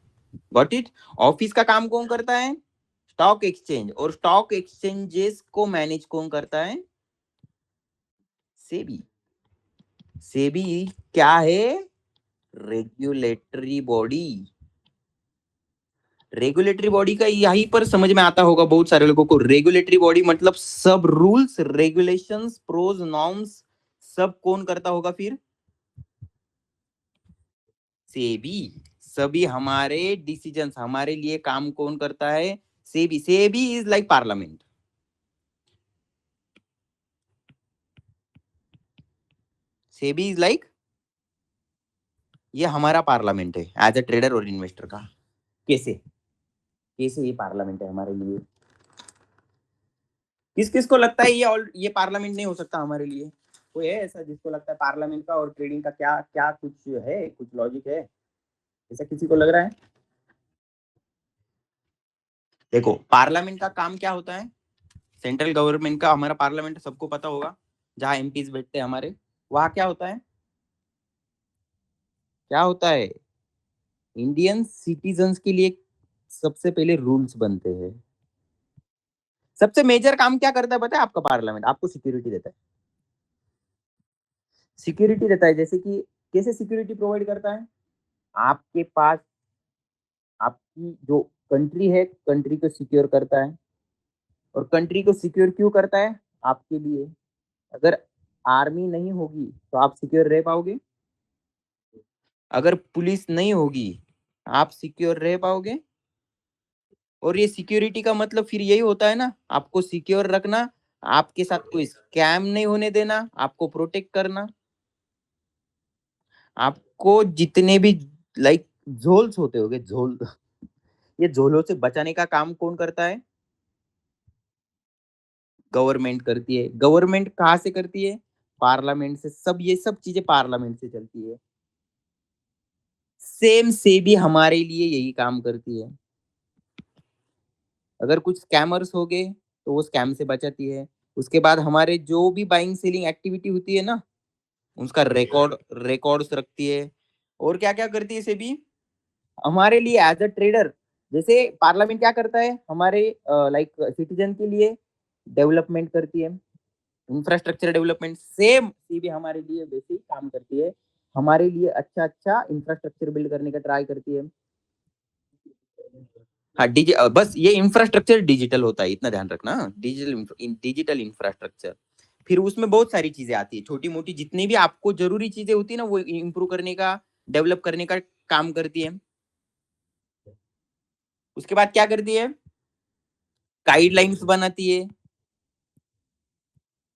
गॉट इट। ऑफिस का काम कौन करता है, स्टॉक एक्सचेंज, और स्टॉक एक्सचेंजेस को मैनेज कौन करता है, सेबी। सेबी क्या है, रेगुलेटरी बॉडी। रेगुलेटरी बॉडी का यहीं पर समझ में आता होगा बहुत सारे लोगों को, रेगुलेटरी बॉडी मतलब सब रूल्स रेगुलेशंस प्रोज नॉर्म्स सब कौन करता होगा फिर, सेबी। सभी हमारे डिसीजंस, हमारे लिए काम कौन करता है, SEBI. SEBI is like parliament, SEBI is like, ये हमारा पार्लियामेंट है एज ए ट्रेडर और इन्वेस्टर का। कैसे कैसे ये पार्लियामेंट है हमारे लिए, किस किस को लगता है ये पार्लियामेंट नहीं हो सकता हमारे लिए, कोई है ऐसा जिसको लगता है पार्लियामेंट का और ट्रेडिंग का क्या क्या कुछ है, कुछ लॉजिक है, ऐसा किसी को लग रहा है। देखो पार्लियामेंट का काम क्या होता है, सेंट्रल गवर्नमेंट का, हमारा पार्लियामेंट सबको पता होगा, जहां एमपीज बैठते हैं हमारे, वहां क्या होता है, क्या होता है, इंडियन सिटीजन्स के लिए सबसे पहले रूल्स बनते हैं। सबसे मेजर काम क्या करता है पता है आपका पार्लियामेंट? आपको सिक्योरिटी देता है, सिक्योरिटी देता है। जैसे कि कैसे सिक्योरिटी प्रोवाइड करता है, आपके पास आपकी जो कंट्री है, कंट्री को सिक्योर करता है। और कंट्री को सिक्योर क्यों करता है? आपके लिए। अगर आर्मी नहीं होगी तो आप सिक्योर रह पाओगे? अगर पुलिस नहीं होगी आप सिक्योर रह पाओगे? और ये सिक्योरिटी का मतलब फिर यही होता है ना, आपको सिक्योर रखना, आपके साथ कोई स्कैम नहीं होने देना, आपको प्रोटेक्ट करना। आपको जितने भी लाइक झोल्स होते होंगे, झोल, ये झोलों से बचाने का काम कौन करता है? गवर्नमेंट करती है। गवर्नमेंट कहाँ से करती है? पार्लियामेंट से। सब ये सब चीजें पार्लियामेंट से चलती है। सेम से भी हमारे लिए यही काम करती है। अगर कुछ स्कैमर्स हो गए तो वो स्कैम से बचाती है। उसके बाद हमारे जो भी बाइंग सेलिंग एक्टिविटी होती है ना, उसका रिकॉर्ड्स रखती है। और क्या क्या करती है सेबी हमारे लिए एज अ ट्रेडर? जैसे पार्लियामेंट क्या करता है हमारे लाइक सिटीजन के लिए? डेवलपमेंट करती है, इंफ्रास्ट्रक्चर डेवलपमेंट। सेम सेबी हमारे लिए वैसे ही काम करती है, हमारे लिए अच्छा अच्छा इंफ्रास्ट्रक्चर बिल्ड करने का ट्राई करती है। हाँ बस ये इंफ्रास्ट्रक्चर डिजिटल होता है, इतना ध्यान रखना। डिजिटल इंफ्रास्ट्रक्चर, फिर उसमें बहुत सारी चीजें आती है, छोटी मोटी जितनी भी आपको जरूरी चीजें होती है ना, वो इम्प्रूव करने का, डेवलप करने का काम करती है। उसके बाद क्या करती है? गाइडलाइंस बनाती है,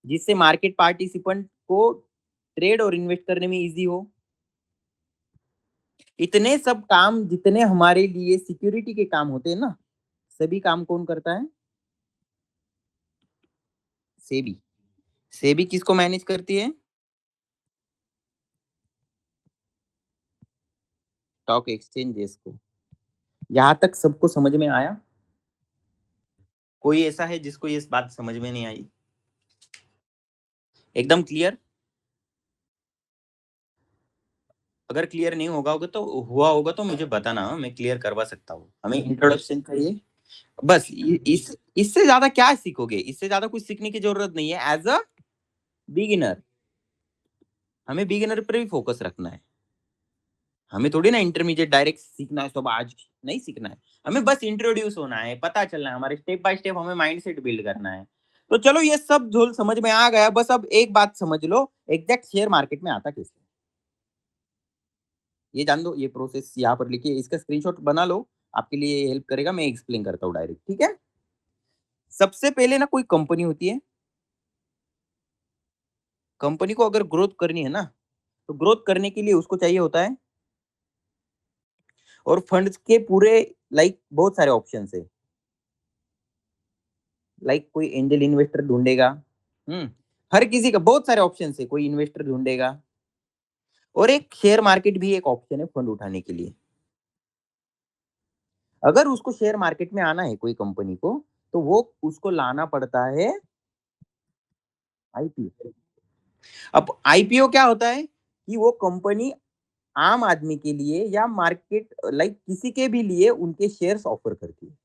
जिससे मार्केट पार्टिसिपेंट को ट्रेड और इन्वेस्ट करने में इजी हो। इतने सब काम जितने हमारे लिए सिक्योरिटी के काम होते हैं ना, सभी काम कौन करता है? सेबी। सेबी किसको मैनेज करती है? स्टॉक एक्सचेंजेस को। यहाँ तक सबको समझ में आया? कोई ऐसा है जिसको ये बात समझ में नहीं आई? एकदम क्लियर? अगर क्लियर नहीं होगा तो हुआ होगा तो मुझे बताना, मैं क्लियर करवा सकता हूँ। हमें इंट्रोडक्शन चाहिए बस। इस इससे ज्यादा क्या सीखोगे? इससे ज्यादा कुछ सीखने की जरूरत नहीं है। एज अ बिगिनर हमें बिगिनर पर भी फोकस रखना है। हमें थोड़ी ना इंटरमीडिएट डायरेक्ट सीखना है, सब आज नहीं सीखना है। हमें बस इंट्रोड्यूस होना है, पता चलना है, हमारे स्टेप बाय स्टेप हमें माइंडसेट बिल्ड करना है। तो चलो ये सब झोल समझ में आ गया, बस अब एक बात समझ लो, एग्जैक्ट शेयर मार्केट में आता कैसे, ये जान दो। ये प्रोसेस यहाँ पर लिखिए, इसका स्क्रीनशॉट बना लो, आपके लिए हेल्प करेगा। मैं एक्सप्लेन करता हूँ डायरेक्ट, ठीक है? सबसे पहले ना कोई कंपनी होती है, कंपनी को अगर ग्रोथ करनी है ना, तो ग्रोथ करने के लिए उसको चाहिए होता है, और फंड्स के पूरे लाइक बहुत सारे ऑप्शन है। लाइक कोई एंजल इन्वेस्टर ढूंढेगा, हम्म, हर किसी का बहुत सारे ऑप्शन है, कोई इन्वेस्टर ढूंढेगा। और एक शेयर मार्केट भी एक ऑप्शन है फंड उठाने के लिए। अगर उसको शेयर मार्केट में आना है कोई कंपनी को, तो वो उसको लाना पड़ता है आईपीओ। अब आईपीओ क्या होता है कि वो कंपनी आम आदमी के लिए या मार्केट लाइक किसी के भी लिए उनके शेयर्स ऑफर करती है।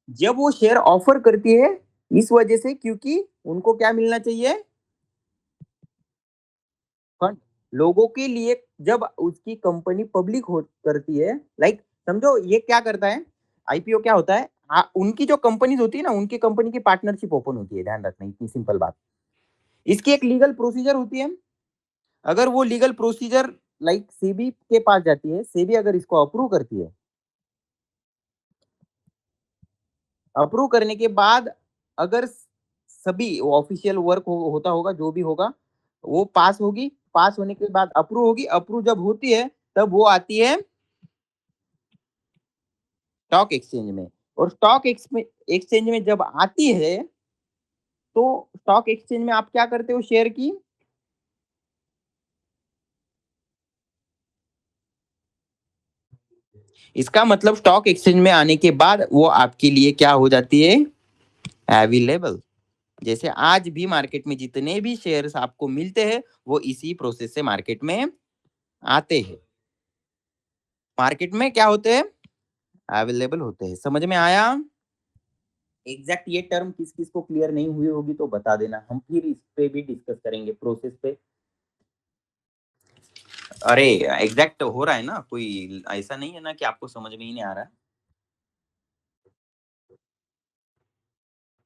जब वो शेयर ऑफर करती है, इस वजह से क्योंकि उनको क्या मिलना चाहिए? फंड। लोगों के लिए जब उसकी कंपनी पब्लिक हो करती है, लाइक समझो ये क्या करता है, आईपीओ क्या होता है, उनकी जो कंपनीज होती है ना, उनकी कंपनी की पार्टनरशिप ओपन होती है, ध्यान रखना, इतनी सिंपल बात। इसकी एक लीगल प्रोसीजर होती है। अगर वो लीगल प्रोसीजर लाइक सेबी के पास जाती है, सेबी अगर इसको अप्रूव करती है, अप्रूव करने के बाद अगर सभी ऑफिशियल वर्क होता होगा, जो भी होगा वो पास होगी, पास होने के बाद अप्रूव होगी, अप्रूव जब होती है तब वो आती है स्टॉक एक्सचेंज में। और स्टॉक एक्सचेंज में जब आती है, तो स्टॉक एक्सचेंज में आप क्या करते हो शेयर की? इसका मतलब स्टॉक एक्सचेंज में आने के बाद वो आपके लिए क्या हो जाती है, अवेलेबल। जैसे आज भी मार्केट में जितने भी शेयर्स आपको मिलते हैं वो इसी प्रोसेस से मार्केट में आते हैं, मार्केट में क्या होते हैं, अवेलेबल होते हैं। समझ में आया? एग्जैक्ट ये टर्म किस किस को क्लियर नहीं हुई होगी तो बता देना, हम फिर इस पे भी डिस्कस करेंगे प्रोसेस पे। अरे एग्जैक्ट हो रहा है ना, कोई ऐसा नहीं है ना कि आपको समझ में ही नहीं आ रहा।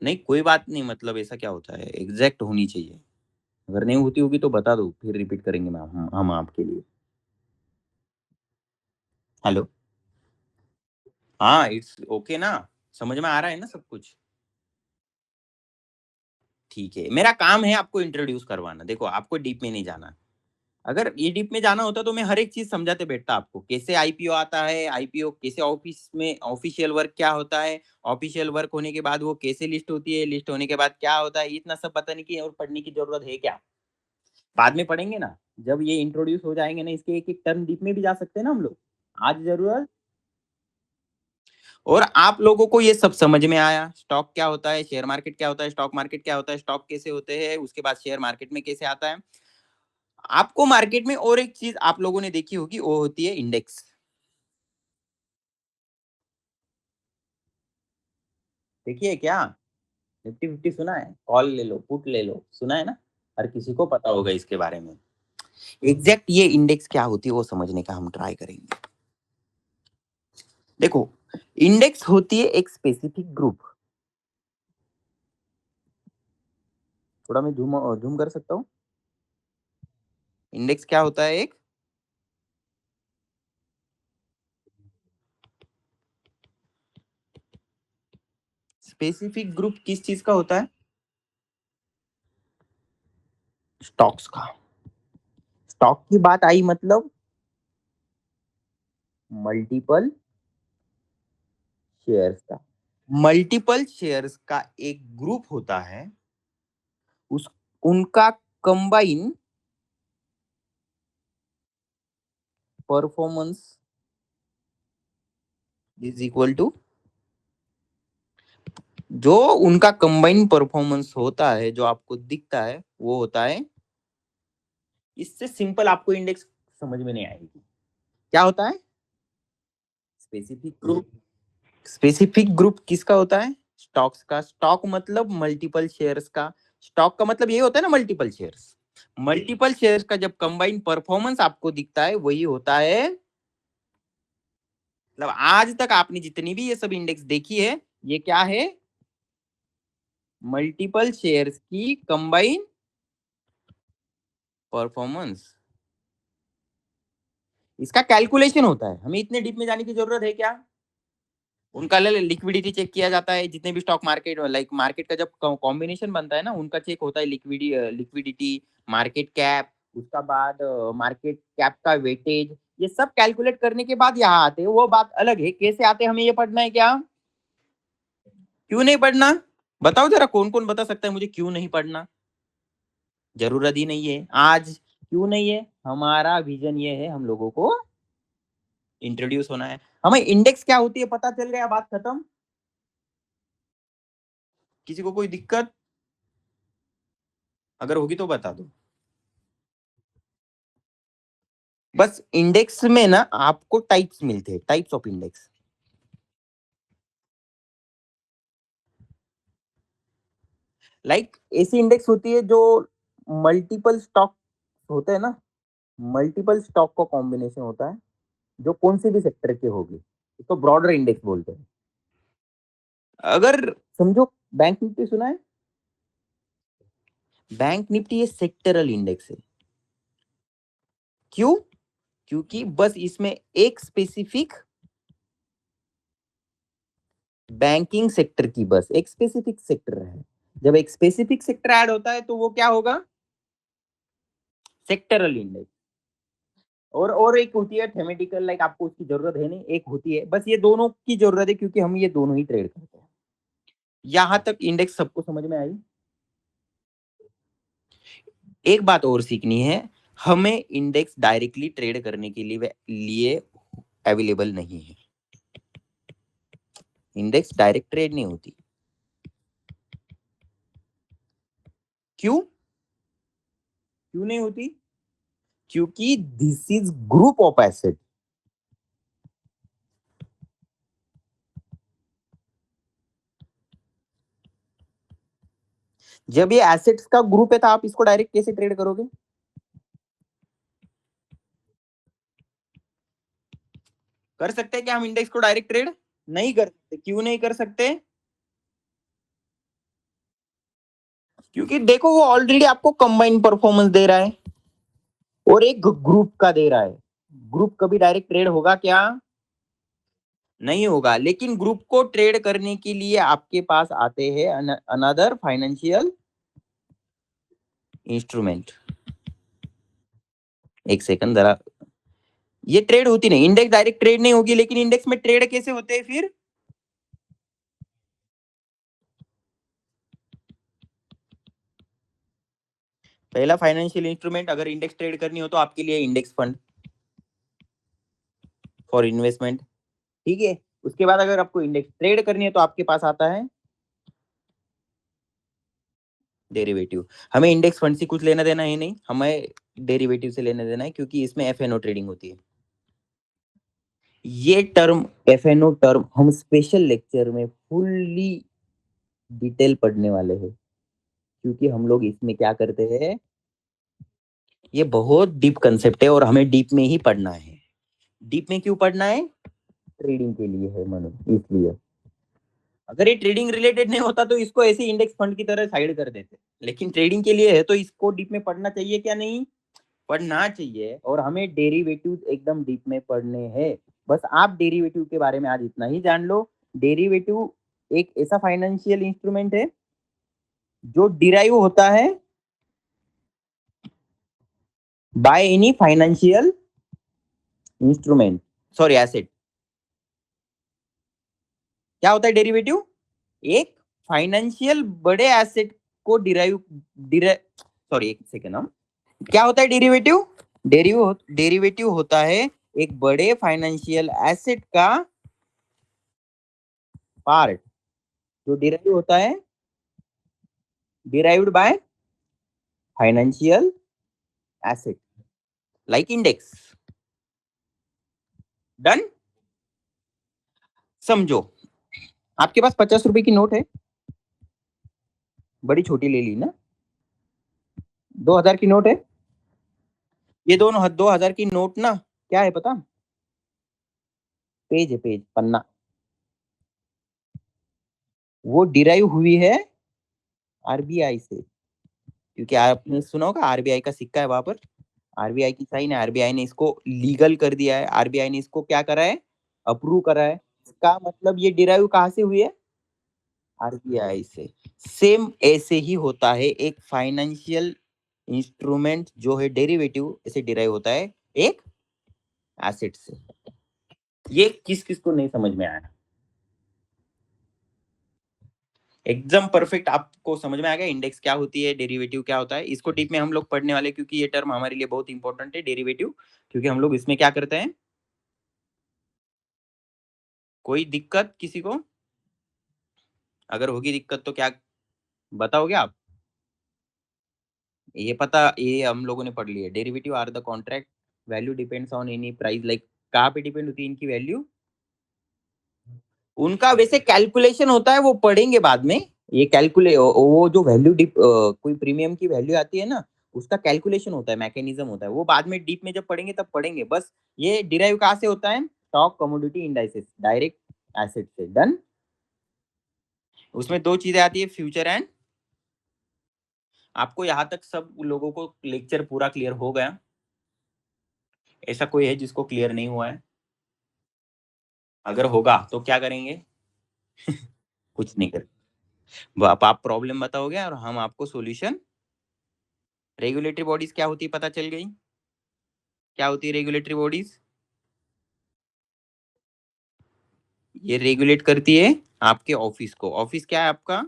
नहीं कोई बात नहीं, मतलब ऐसा क्या होता है, एग्जैक्ट होनी चाहिए। अगर नहीं होती होगी तो बता दो, फिर रिपीट करेंगे मैम हम आपके लिए। हेलो। हाँ इट्स ओके ना, समझ में आ रहा है ना सब कुछ? ठीक है, मेरा काम है आपको इंट्रोड्यूस करवाना। देखो आपको डीप में नहीं जाना, अगर ये डीप में जाना होता तो मैं हर एक चीज समझाते बैठता आपको, कैसे आईपीओ आता है, आईपीओ कैसे ऑफिस में ऑफिशियल वर्क क्या होता है, ऑफिशियल वर्क होने के बाद वो कैसे लिस्ट होती है, लिस्ट होने के बाद क्या होता है, इतना सब बताने की और पढ़ने की जरूरत है क्या? बाद में पढ़ेंगे ना, जब ये इंट्रोड्यूस हो जाएंगे ना, इसके एक एक टर्म डीप में भी जा सकते हैं ना हम लोग। आज जरूरत, और आप लोगों को ये सब समझ में आया, स्टॉक क्या होता है, शेयर मार्केट क्या होता है, स्टॉक मार्केट क्या होता है, स्टॉक कैसे होते हैं, उसके बाद शेयर मार्केट में कैसे आता है। आपको मार्केट में और एक चीज आप लोगों ने देखी होगी, वो होती है इंडेक्स। देखिए क्या, निफ्टी फिफ्टी सुना है, कॉल ले लो, पुट ले लो, सुना है ना, हर किसी को पता होगा इसके बारे में। एग्जैक्ट ये इंडेक्स क्या होती है वो समझने का हम ट्राई करेंगे। देखो, इंडेक्स होती है एक स्पेसिफिक ग्रुप, थोड़ा मैं जूम जूम कर सकता हूँ। इंडेक्स क्या होता है, एक स्पेसिफिक ग्रुप किस चीज का होता है, स्टॉक्स का। स्टॉक की बात आई मतलब मल्टीपल शेयर्स का, मल्टीपल शेयर्स का एक ग्रुप होता है, उस उनका combine performance is equal to, जो उनका कंबाइन परफॉर्मेंस होता है जो आपको दिखता है वो होता है। इससे सिंपल आपको इंडेक्स समझ में नहीं आएगी, क्या होता है स्पेसिफिक ग्रुप। स्पेसिफिक ग्रुप किसका होता है, स्टॉक्स का। स्टॉक मतलब मल्टीपल शेयर्स का, स्टॉक का मतलब ये होता है ना मल्टीपल शेयर्स। मल्टीपल शेयर्स का जब कंबाइन परफॉर्मेंस आपको दिखता है वही होता है, मतलब आज तक आपने जितनी भी ये सब इंडेक्स देखी है ये क्या है, मल्टीपल शेयर्स की कंबाइन परफॉर्मेंस। इसका कैलकुलेशन होता है, हमें इतने डीप में जाने की जरूरत है क्या? उनका लिक्विडिटी चेक किया जाता है, जितने भी स्टॉक मार्केट लाइक मार्केट का जब कॉम्बिनेशन बनता है ना, उनका चेक होता है, लिक्विडिटी, मार्केट कैप, उसका बाद मार्केट कैप का वेटेज, ये सब कैलकुलेट करने के बाद यहाँ आते हैं। वो बात अलग है, कैसे आते हैं हमें ये पढ़ना है क्या? क्यों नहीं पढ़ना, बताओ जरा, कौन कौन बता सकता है मुझे क्यों नहीं पढ़ना? जरूरत ही नहीं है आज, क्यों नहीं है, हमारा विजन ये है, हम लोगों को इंट्रोड्यूस होना है। हमें इंडेक्स क्या होती है पता चल गया, बात खत्म। किसी को कोई दिक्कत अगर होगी तो बता दो। बस इंडेक्स में ना आपको टाइप्स मिलते हैं, टाइप्स ऑफ इंडेक्स। लाइक ऐसी इंडेक्स होती है जो मल्टीपल स्टॉक होते हैं ना, मल्टीपल स्टॉक का कॉम्बिनेशन होता है, जो कौन से भी सेक्टर के होगी, इसको ब्रॉडर इंडेक्स बोलते हैं। अगर समझो, बैंक निफ्टी सुना है, बैंक निफ्टी ये सेक्टरल इंडेक्स है। क्यों? क्योंकि बस इसमें एक स्पेसिफिक बैंकिंग सेक्टर की, बस एक स्पेसिफिक सेक्टर है। जब एक स्पेसिफिक सेक्टर ऐड होता है तो वो क्या होगा, सेक्टरल इंडेक्स। और एक होती है थेमेटिकल, लाइक आपको उसकी जरूरत है नहीं, एक होती है, बस ये दोनों की जरूरत है क्योंकि हम ये दोनों ही ट्रेड करते हैं। यहां तक इंडेक्स सबको समझ में आई? एक बात और सीखनी है, हमें इंडेक्स डायरेक्टली ट्रेड करने के लिए अवेलेबल नहीं है। इंडेक्स डायरेक्ट ट्रेड नहीं होती। क्यों नहीं होती? क्योंकि this is group of asset. जब ये एसेट्स का ग्रुप है तो आप इसको डायरेक्ट कैसे ट्रेड करोगे? कर सकते हैं क्या हम इंडेक्स को डायरेक्ट ट्रेड? नहीं कर सकते। क्यों नहीं कर सकते? क्योंकि देखो वो ऑलरेडी आपको कंबाइंड परफॉर्मेंस दे रहा है और एक ग्रुप का दे रहा है। ग्रुप कभी डायरेक्ट ट्रेड होगा क्या? नहीं होगा। लेकिन ग्रुप को ट्रेड करने के लिए आपके पास आते हैं अनदर फाइनेंशियल इंस्ट्रूमेंट। एक सेकंड जरा, ये ट्रेड होती नहीं, इंडेक्स डायरेक्ट ट्रेड नहीं होगी, लेकिन इंडेक्स में ट्रेड कैसे होते हैं फिर? पहला फाइनेंशियल इंस्ट्रूमेंट अगर इंडेक्स ट्रेड करनी हो तो आपके लिए इंडेक्स फंड फॉर इन्वेस्टमेंट, ठीक है। उसके बाद अगर आपको इंडेक्स ट्रेड करनी है तो आपके पास आता है डेरिवेटिव। हमें इंडेक्स फंड से कुछ लेना देना है नहीं, हमें डेरिवेटिव से लेना देना है, क्योंकि इसमें एफएनओ ट्रेडिंग होती है। ये टर्म एफएनओ टर्म हम स्पेशल लेक्चर में फुल्ली डिटेल पढ़ने वाले हैं, क्योंकि हम लोग इसमें क्या करते हैं, ये बहुत डीप कंसेप्ट है और हमें डीप में ही पढ़ना है। डीप में क्यों पढ़ना है? ट्रेडिंग के लिए है मनु, इसलिए। अगर ये ट्रेडिंग रिलेटेड नहीं होता तो इसको ऐसे इंडेक्स फंड की तरह साइड कर देते, लेकिन ट्रेडिंग के लिए है तो इसको डीप में पढ़ना चाहिए क्या नहीं? पढ़ना चाहिए। और हमें डेरिवेटिव एकदम डीप में पढ़ने हैं। बस आप डेरिवेटिव के बारे में आज इतना ही जान लो। डेरिवेटिव एक ऐसा फाइनेंशियल इंस्ट्रूमेंट है जो डिराइव होता है by any financial instrument, sorry asset. क्या होता है डेरिवेटिव? एक फाइनेंशियल बड़े एसेट को डिराइव सॉरी एक सेकेंड हम, क्या होता है डेरिवेटिव? डेरिवेटिव होता है एक बड़े फाइनेंशियल एसेट का पार्ट जो डिराइव होता है, derived by financial asset like index. Done? समझो, आपके पास 50 रुपए की नोट है, बड़ी छोटी ले ली ना, 2000 की नोट है। ये दोनों 2000 की नोट ना क्या है पता? पेज है, पेज, पन्ना। वो डिराइव हुई है आरबीआई से, क्योंकि आपने सुना होगा आरबीआई का सिक्का है वहां पर, आरबीआई की साइन है, आरबीआई ने इसको लीगल कर दिया है, आरबीआई ने इसको क्या करा है, अप्रूव करा है। इसका मतलब ये डिराइव कहाँ से हुई है? आरबीआई से। सेम ऐसे ही होता है एक फाइनेंशियल इंस्ट्रूमेंट जो है डेरिवेटिव, ऐसे डिराइव होता है एक एसेट से। ये किस किस को नहीं समझ में आया? एकदम परफेक्ट आपको समझ में आ गया इंडेक्स क्या होती है, डेरिवेटिव क्या होता है। इसको डीप में हम लोग पढ़ने वाले, क्योंकि ये टर्म हमारे लिए बहुत इंपॉर्टेंट है डेरिवेटिव, क्योंकि हम लोग इसमें क्या करते हैं। कोई दिक्कत किसी को? अगर होगी दिक्कत तो क्या बताओगे आप? ये पता, ये हम लोगों ने पढ़ लिया, derivative are the contract value depends on any price, like कहाँ पे डिपेंड होती है इनकी वैल्यू? उनका वैसे कैलकुलेशन होता है, वो पढ़ेंगे बाद में। ये कैलकुले वो जो वैल्यू डिप कोई प्रीमियम की वैल्यू आती है ना, उसका कैलकुलेशन होता है, मैकेनिज्म होता है, वो बाद में डीप में जब पढ़ेंगे तब पढ़ेंगे। बस ये डिराइव कहाँ से होता है? Stock commodity indices, direct asset से। डन? उसमें दो चीजें आती है, फ्यूचर एंड। आपको यहाँ तक सब लोगों को लेक्चर पूरा क्लियर हो गया? ऐसा कोई है जिसको क्लियर नहीं हुआ है? अगर होगा तो क्या करेंगे? कुछ नहीं कर, आप प्रॉब्लम बताओगे और हम आपको सॉल्यूशन। रेगुलेटरी बॉडीज क्या होती है पता चल गई? क्या होती है रेगुलेटरी बॉडीज? ये रेगुलेट करती है आपके ऑफिस को। ऑफिस क्या है आपका?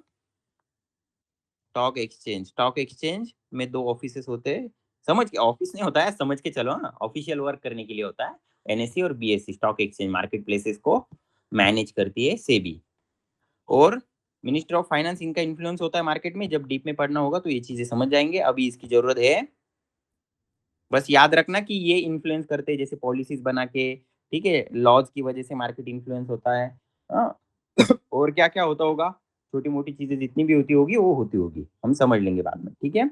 Stock exchange. स्टॉक एक्सचेंज में दो ऑफिसेस होते हैं, समझ के, ऑफिस नहीं होता है, समझ के चलो ना, ऑफिशियल वर्क करने के लिए होता है। एनएससी और BSc, stock exchange market places को मैनेज करती है सेबी। और मिनिस्टर ऑफ फाइनेंस, इनका इन्फ्लुएंस होता है मार्केट में। जब डीप में पढ़ना होगा तो ये चीजें समझ जाएंगे, अभी इसकी जरूरत है। बस याद रखना कि ये इन्फ्लुएंस करते हैं, जैसे पॉलिसीज बना के, ठीक है, लॉज की वजह से मार्केट इन्फ्लुएंस होता है। हाँ। और क्या क्या होता होगा, छोटी मोटी चीजें जितनी भी होती होगी वो होती होगी, हम समझ लेंगे बाद में, ठीक है।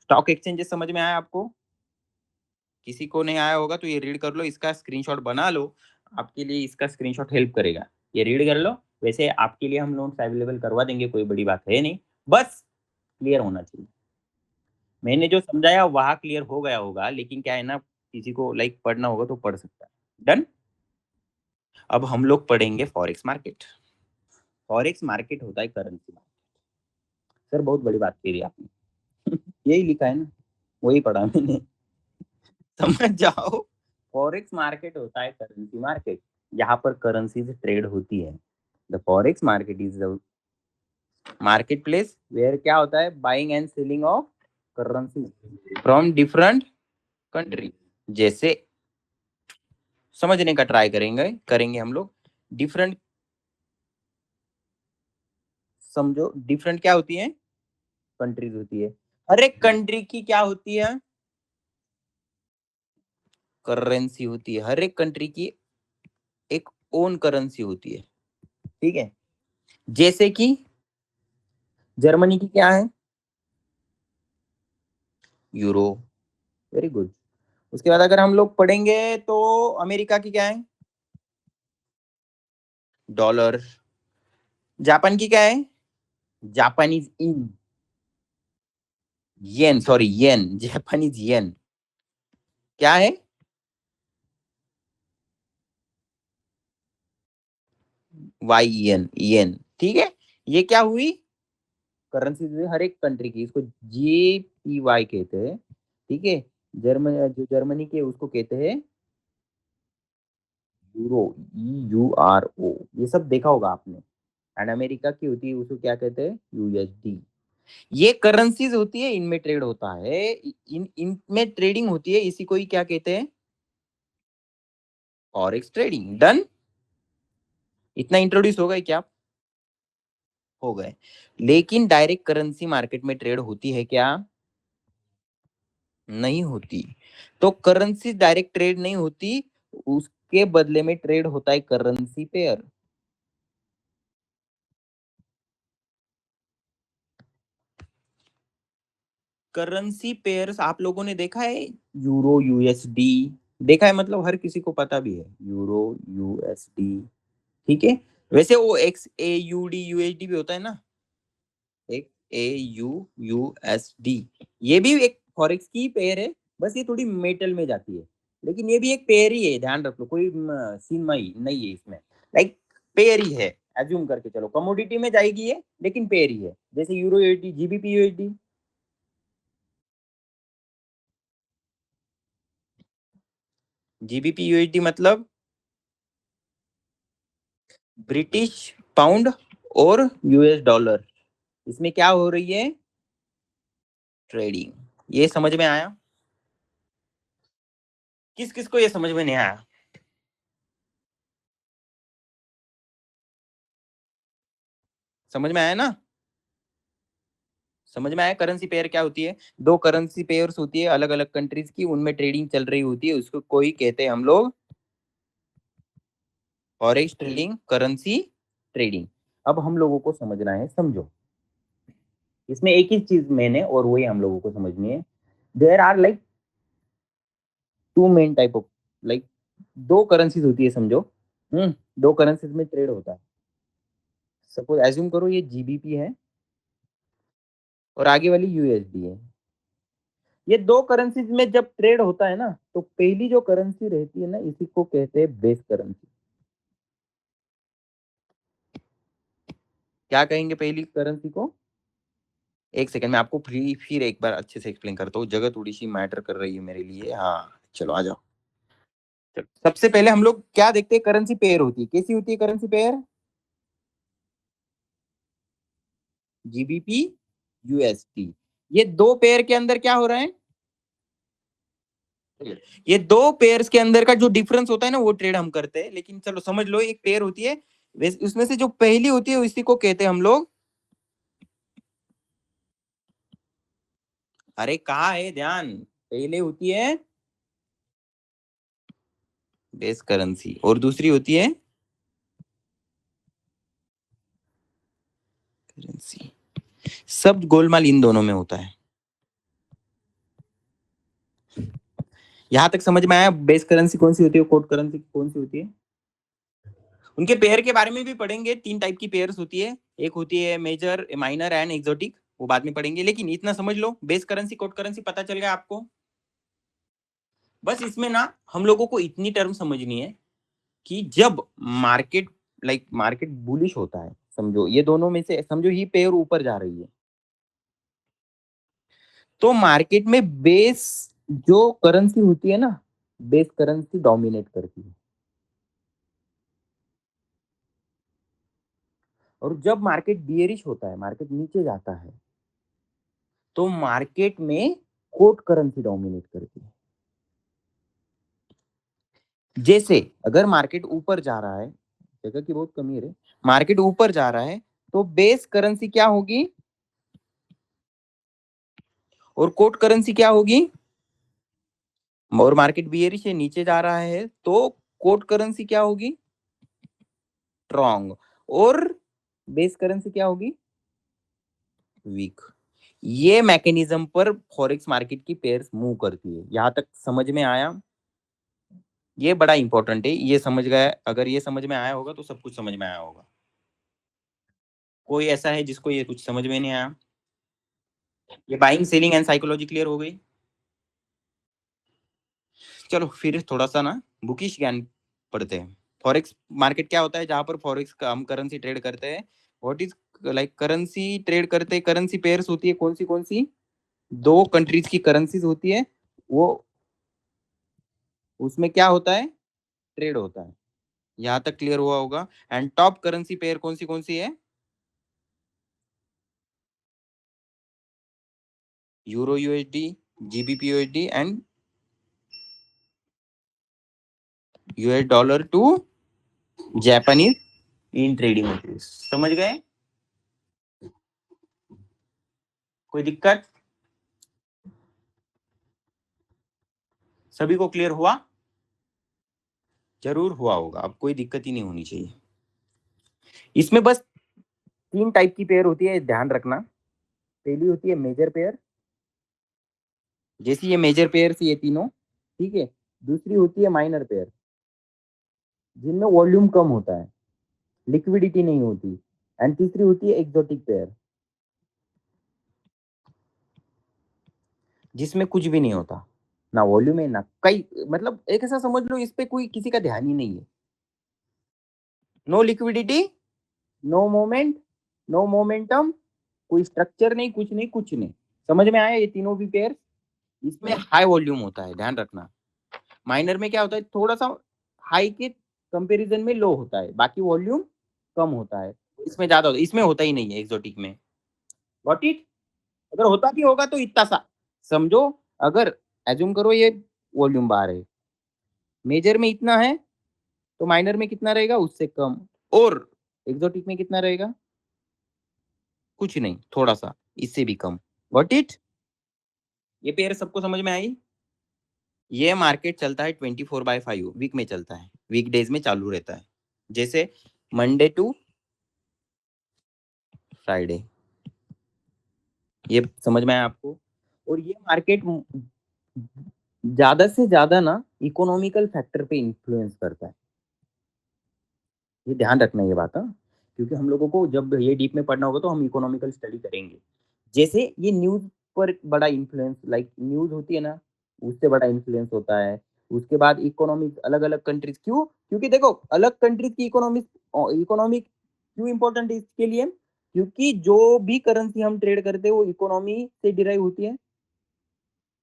स्टॉक एक्सचेंजेस समझ में आया आपको? किसी को नहीं आया होगा तो ये रीड कर लो, इसका स्क्रीनशॉट बना लो, आपके लिए इसका स्क्रीनशॉट हेल्प करेगा। ये रीड कर लो। वैसे आपके लिए हम नोट्स अवेलेबल करवा देंगे, कोई बड़ी बात है नहीं, बस क्लियर होना चाहिए। मैंने जो समझाया वहां क्लियर हो गया होगा, लेकिन क्या है ना, किसी को लाइक पढ़ना होगा तो पढ़ सकता है। डन। अब हम लोग पढ़ेंगे फॉरेक्स मार्केट। फॉरेक्स मार्केट होता है करेंसी मार्केट। सर बहुत बड़ी बात कही आपने। यही लिखा है ना, वही पढ़ा मैंने। समझ जाओ। फॉरेक्स मार्केट होता है करेंसी मार्केट, यहाँ पर करेंसी ट्रेड होती है। The forex market is the market place where क्या होता है, buying and selling of currency from different country. जैसे समझने का ट्राई करेंगे करेंगे हम लोग। डिफरेंट, समझो डिफरेंट क्या होती है, कंट्रीज होती है। हर एक कंट्री की क्या होती है, करेंसी होती है। हर एक कंट्री की एक ओन करेंसी होती है, ठीक है। जैसे कि जर्मनी की क्या है, यूरो। Very good. उसके बाद अगर हम लोग पढ़ेंगे तो अमेरिका की क्या है, डॉलर। जापान की क्या है, जापानीज इन, येन, सॉरी येन, जापानीज येन क्या है, वाई एन, येन, ठीक है। ये क्या हुई, करेंसी हर एक कंट्री की, इसको JPY कहते हैं, ठीक है। जर्मनी, जो जर्मनी के उसको कहते हैं यूरो, EURO, ये सब देखा होगा आपने। एंड अमेरिका की होती है, उसको क्या कहते हैं, USD। ये करेंसीज होती है, इनमें ट्रेड होता है, इन इनमें ट्रेडिंग होती है, इसी को ही क्या कहते हैं, फॉरेक्स ट्रेडिंग। डन। इतना इंट्रोड्यूस हो गए क्या, हो गए। लेकिन डायरेक्ट करेंसी मार्केट में ट्रेड होती है क्या, नहीं होती। तो करेंसी डायरेक्ट ट्रेड नहीं होती, उसके बदले में ट्रेड होता है करेंसी पेयर। करेंसी पेयर्स आप लोगों ने देखा है, यूरो USD देखा है, मतलब हर किसी को पता भी है यूरो USD, ठीक है। वैसे वो XAUD USD भी होता है ना, XAUUSD, ये भी एक फॉरेक्स की पेयर है, बस ये थोड़ी मेटल में जाती है, लेकिन ये भी एक पेयर ही है, ध्यान रख लो, कोई सीनमई नहीं है इसमें, लाइक पेयर ही है। एज्यूम करके चलो कमोडिटी में जाएगी ये, लेकिन पेयर ही है, जैसे euro USD, GBP USD। GBP USD मतलब ब्रिटिश पाउंड और US डॉलर, इसमें क्या हो रही है, ट्रेडिंग। ये समझ में आया? किस किस को ये समझ में नहीं आया? समझ में आया ना? समझ में आया करेंसी पेयर क्या होती है, दो करेंसी पेयर्स होती है अलग अलग कंट्रीज की, उनमें ट्रेडिंग चल रही होती है, उसको कोई कहते हैं हम लोग फॉरेक्स ट्रेडिंग, करेंसी ट्रेडिंग। अब हम लोगों को समझना है, समझो, इसमें एक ही चीज मैंने और वही हम लोगों को समझनी है। There are like two main type of, like दो करेंसीज होती है समझो। दो करेंसीज में ट्रेड होता है। सपोज एज्यूम करो ये GBP है और आगे वाली USD है। ये दो करेंसीज में जब ट्रेड होता है ना, तो पहली जो करेंसी रहती है ना, इसी को कहते हैं बेस करेंसी। क्या कहेंगे पहली करेंसी को, एक सेकंड में आपको फिर एक बार अच्छे से एक्सप्लेन करता हूँ, जगह थोड़ी सी मैटर कर रही है मेरे लिए। हाँ चलो आ जाओ। चलो सबसे पहले हम लोग क्या देखते हैं, करेंसी पेयर होती है, कैसी होती है करेंसी पेयर, GBP USD। ये दो पेयर के अंदर क्या हो रहा है, ये दो पेयर्स के अंदर का जो डिफरेंस होता है ना, वो ट्रेड हम करते हैं। लेकिन चलो समझ लो, एक पेयर होती है, उसमें से जो पहली होती है उसी को कहते हैं हम लोग, अरे कहाँ है ध्यान, पहले होती है बेस करेंसी और दूसरी होती है करेंसी। सब गोलमाल इन दोनों में होता है। यहां तक समझ में आया बेस करेंसी कौन सी होती है, कोड करेंसी कौन सी होती है? उनके पेयर के बारे में भी पढ़ेंगे, 3 टाइप की पेयर्स होती है, एक होती है मेजर, माइनर एंड एक्सोटिक, वो बाद में पढ़ेंगे, लेकिन इतना समझ लो बेस करेंसी कोड करेंसी पता चल गया आपको। बस इसमें ना हम लोगों को इतनी टर्म समझनी है कि जब मार्केट मार्केट बुलिश होता है, समझो ये दोनों में से समझो ये पेयर ऊपर जा रही है, तो मार्केट में बेस जो करेंसी होती है ना, बेस करेंसी डोमिनेट करती है। और जब मार्केट बियरिश होता है, मार्केट नीचे जाता है, तो मार्केट में कोट करेंसी डोमिनेट करती है। जैसे अगर मार्केट ऊपर जा रहा है, जगह की बहुत कमी है, मार्केट ऊपर जा रहा है तो बेस करेंसी क्या होगी और कोट करेंसी क्या होगी, और मार्केट बियरिश है नीचे जा रहा है तो कोट करेंसी क्या होगी स्ट्रॉन्ग, और बेस करेंसी क्या होगी वीक। ये मैकेनिज्म पर फॉरेक्स मार्केट की पेयर्स मूव करती है। यहां तक समझ में आया? ये बड़ा इंपॉर्टेंट है, ये समझ गया, अगर ये समझ में आया होगा तो सब कुछ समझ में आया होगा। कोई ऐसा है जिसको ये कुछ समझ में नहीं आया? ये buying selling and psychology clear हो गई? चलो फिर थोड़ा सा ना बुकिश ज्ञान पढ़ते हैं। फॉरेक्स मार्केट क्या होता है, जहां पर फॉरेक्स का हम करेंसी ट्रेड करते हैं। व्हाट इज करेंसी ट्रेड करते हैं, करेंसी पेयर्स होती है कौन सी, दो कंट्रीज की करेंसीज होती है, वो उसमें क्या होता है ट्रेड होता है। यहां तक क्लियर हुआ होगा? एंड टॉप करेंसी पेयर कौन सी है? Euro USD, GBP USD and US dollar to Japanese yen trading होती है। समझ गए? कोई दिक्कत? सभी को क्लियर हुआ? जरूर हुआ होगा, अब कोई दिक्कत ही नहीं होनी चाहिए। इसमें बस 3 टाइप की पेयर होती है, ध्यान रखना। पहली होती है मेजर पेयर, जैसी ये मेजर पेयर ये तीनों, ठीक है। दूसरी होती है माइनर पेयर, जिनमें वॉल्यूम कम होता है, लिक्विडिटी नहीं होती। एंड तीसरी होती है एक्सोटिक पेयर, जिसमें कुछ भी नहीं होता, ना वॉल्यूम है ना कई, मतलब एक ऐसा समझ लो इस पे कोई किसी का ध्यान ही नहीं है। No liquidity, no moment, no momentum, कोई स्ट्रक्चर नहीं, कुछ नहीं कुछ नहीं। समझ में आया ये तीनों भी पेयर? इसमें हाई वॉल्यूम होता है, ध्यान रखना। माइनर में क्या होता है, थोड़ा सा हाई के कंपैरिजन में लो होता है, बाकी वॉल्यूम कम होता है। इसमें ज्यादा होता है, इसमें होता ही नहीं है एक्सोटिक में। Got it? अगर होता भी होगा तो इतना सा समझो। अगर एज्यूम करो ये वॉल्यूम बार है, मेजर में इतना है, तो माइनर में कितना रहेगा उससे कम, और एक्सोटिक में कितना रहेगा कुछ नहीं, थोड़ा सा इससे भी कम। Got it? ये पेयर सबको समझ में आई? ये मार्केट चलता है 24/5 वीक में चलता है, वीक डेज में चालू रहता है, जैसे मंडे टू फ्राइडे। ये समझ में आया आपको? और ये मार्केट ज्यादा से ज्यादा ना इकोनॉमिकल फैक्टर पे इन्फ्लुएंस करता है। ये ध्यान रखना ये बात, हाँ। क्योंकि हम लोगों को जब ये डीप में पढ़ना होगा तो हम इकोनॉमिकल स्टडी करेंगे। जैसे ये न्यूज पर बड़ा इन्फ्लुएंस, न्यूज होती है ना, उससे बड़ा इन्फ्लुएंस होता है। उसके बाद इकोनॉमिक अलग अलग कंट्रीज, क्यों? क्योंकि देखो अलग कंट्रीज की इकोनॉमिक इकोनॉमिक क्यों इंपॉर्टेंट है इसके लिए, क्योंकि जो भी करेंसी हम ट्रेड करते हैं वो इकोनॉमी से डिराइव होती है,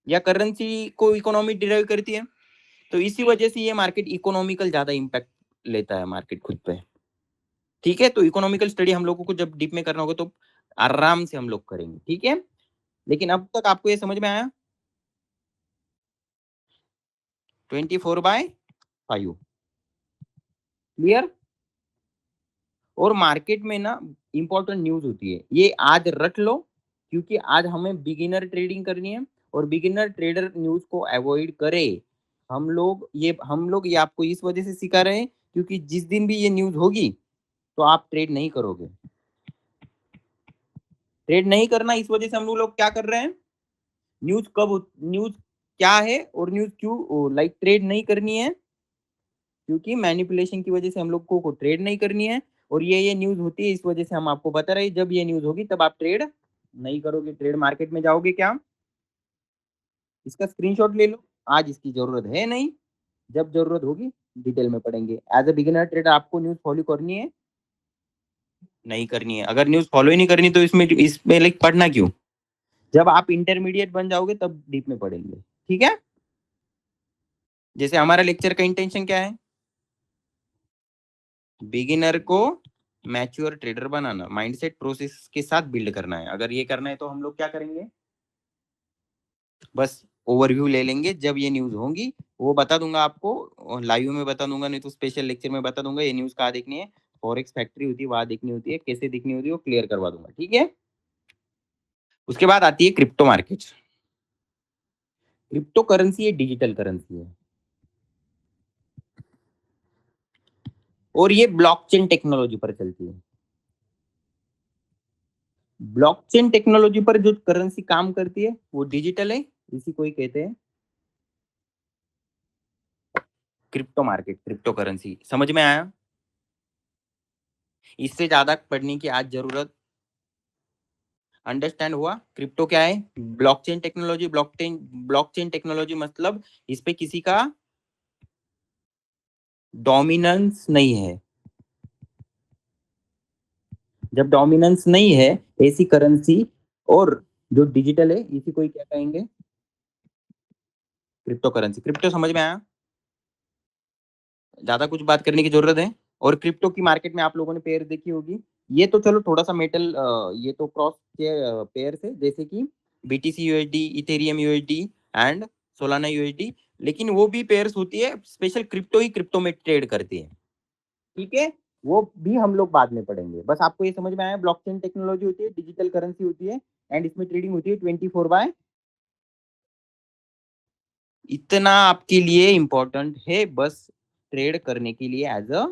या करेंसी को इकोनॉमी डिराइव करती है। तो इसी वजह से ये मार्केट इकोनॉमिकल ज्यादा इम्पैक्ट लेता है मार्केट खुद पे। ठीक है, तो इकोनॉमिकल स्टडी हम लोगों को जब डीप में करना होगा तो आराम से हम लोग करेंगे, ठीक है। लेकिन अब तक आपको ये समझ में आया 24/5 क्लियर? और मार्केट में ना इंपॉर्टेंट न्यूज होती है, ये आज रख लो, क्योंकि आज हमें बिगिनर ट्रेडिंग करनी है और बिगिनर ट्रेडर न्यूज को अवॉइड करे। हम लोग ये आपको इस वजह से सिखा रहे हैं क्योंकि जिस दिन भी ये न्यूज होगी तो आप ट्रेड नहीं करोगे। ट्रेड नहीं करना, इस वजह से हम लोग क्या कर रहे हैं, न्यूज क्या है और न्यूज क्यों लाइक ट्रेड नहीं करनी है, क्योंकि मैनिपुलेशन की वजह से हम लोग को ट्रेड नहीं करनी है। और ये न्यूज होती है, इस वजह से हम आपको बता रहे हैं जब ये न्यूज होगी तब आप ट्रेड नहीं करोगे, ट्रेड मार्केट में जाओगे क्या। इसका स्क्रीनशॉट ले लो, आज इसकी जरूरत है नहीं, जब जरूरत होगी डिटेल में पढ़ेंगे। एज ए बिगिनर ट्रेडर आपको न्यूज फॉलो करनी है, नहीं करनी है। अगर न्यूज फॉलो ही नहीं करनी तो इसमें लाइक पढ़ना क्यों, जब आप इंटरमीडिएट बन जाओगे तब डीप में पढ़ेंगे, ठीक है। जैसे हमारा लेक्चर का इंटेंशन क्या है, बिगिनर को मैच्योर ट्रेडर बनाना, माइंडसेट प्रोसेस के साथ बिल्ड करना है। अगर ये करना है तो हम लोग क्या करेंगे, बस ओवरव्यू ले लेंगे, जब ये न्यूज होंगी वो बता दूंगा आपको, लाइव में बता दूंगा, नहीं तो स्पेशल लेक्चर में बता दूंगा ये न्यूज कहाँ देखनी है, फॉरेक्स फैक्ट्री होती है वहां देखनी होती है, कैसे देखनी होती है वो क्लियर करवा दूंगा, ठीक है। उसके बाद आती है क्रिप्टो मार्केट। क्रिप्टो करेंसी है, डिजिटल करेंसी है, और ये ब्लॉकचेन टेक्नोलॉजी पर चलती है। ब्लॉकचेन टेक्नोलॉजी पर जो करेंसी काम करती है वो डिजिटल है, इसी को ही कहते हैं क्रिप्टो मार्केट, क्रिप्टो करेंसी। समझ में आया, इससे ज्यादा पढ़ने की आज जरूरत, अंडरस्टैंड हुआ। क्रिप्टो क्या है, ब्लॉकचेन टेक्नोलॉजी। ब्लॉकचेन टेक्नोलॉजी मतलब इस पे किसी का डोमिनेंस नहीं है। जब डोमिनेंस नहीं है ऐसी करेंसी, और जो डिजिटल है इसी को ही क्या कहेंगे, क्रिप्टो करेंसी। क्रिप्टो समझ में आया, ज्यादा कुछ बात करने की जरूरत है। और क्रिप्टो की मार्केट में आप लोगों ने पेयर देखी होगी, ये तो चलो थोड़ा सा मेटल, ये तो क्रॉस के पेयर है, जैसे कि BTC USD, Ethereum USD and Solana USD, लेकिन वो भी पेयर्स होती है, स्पेशल क्रिप्टो ही क्रिप्टो में ट्रेड करती है, ठीक है। वो भी हम लोग बाद में पढ़ेंगे, बस आपको ये समझ में आया, ब्लॉकचेन टेक्नोलॉजी होती है, डिजिटल करेंसी होती है, एंड इसमें ट्रेडिंग होती है 24/। इतना आपके लिए इंपॉर्टेंट है, बस ट्रेड करने के लिए एज अ,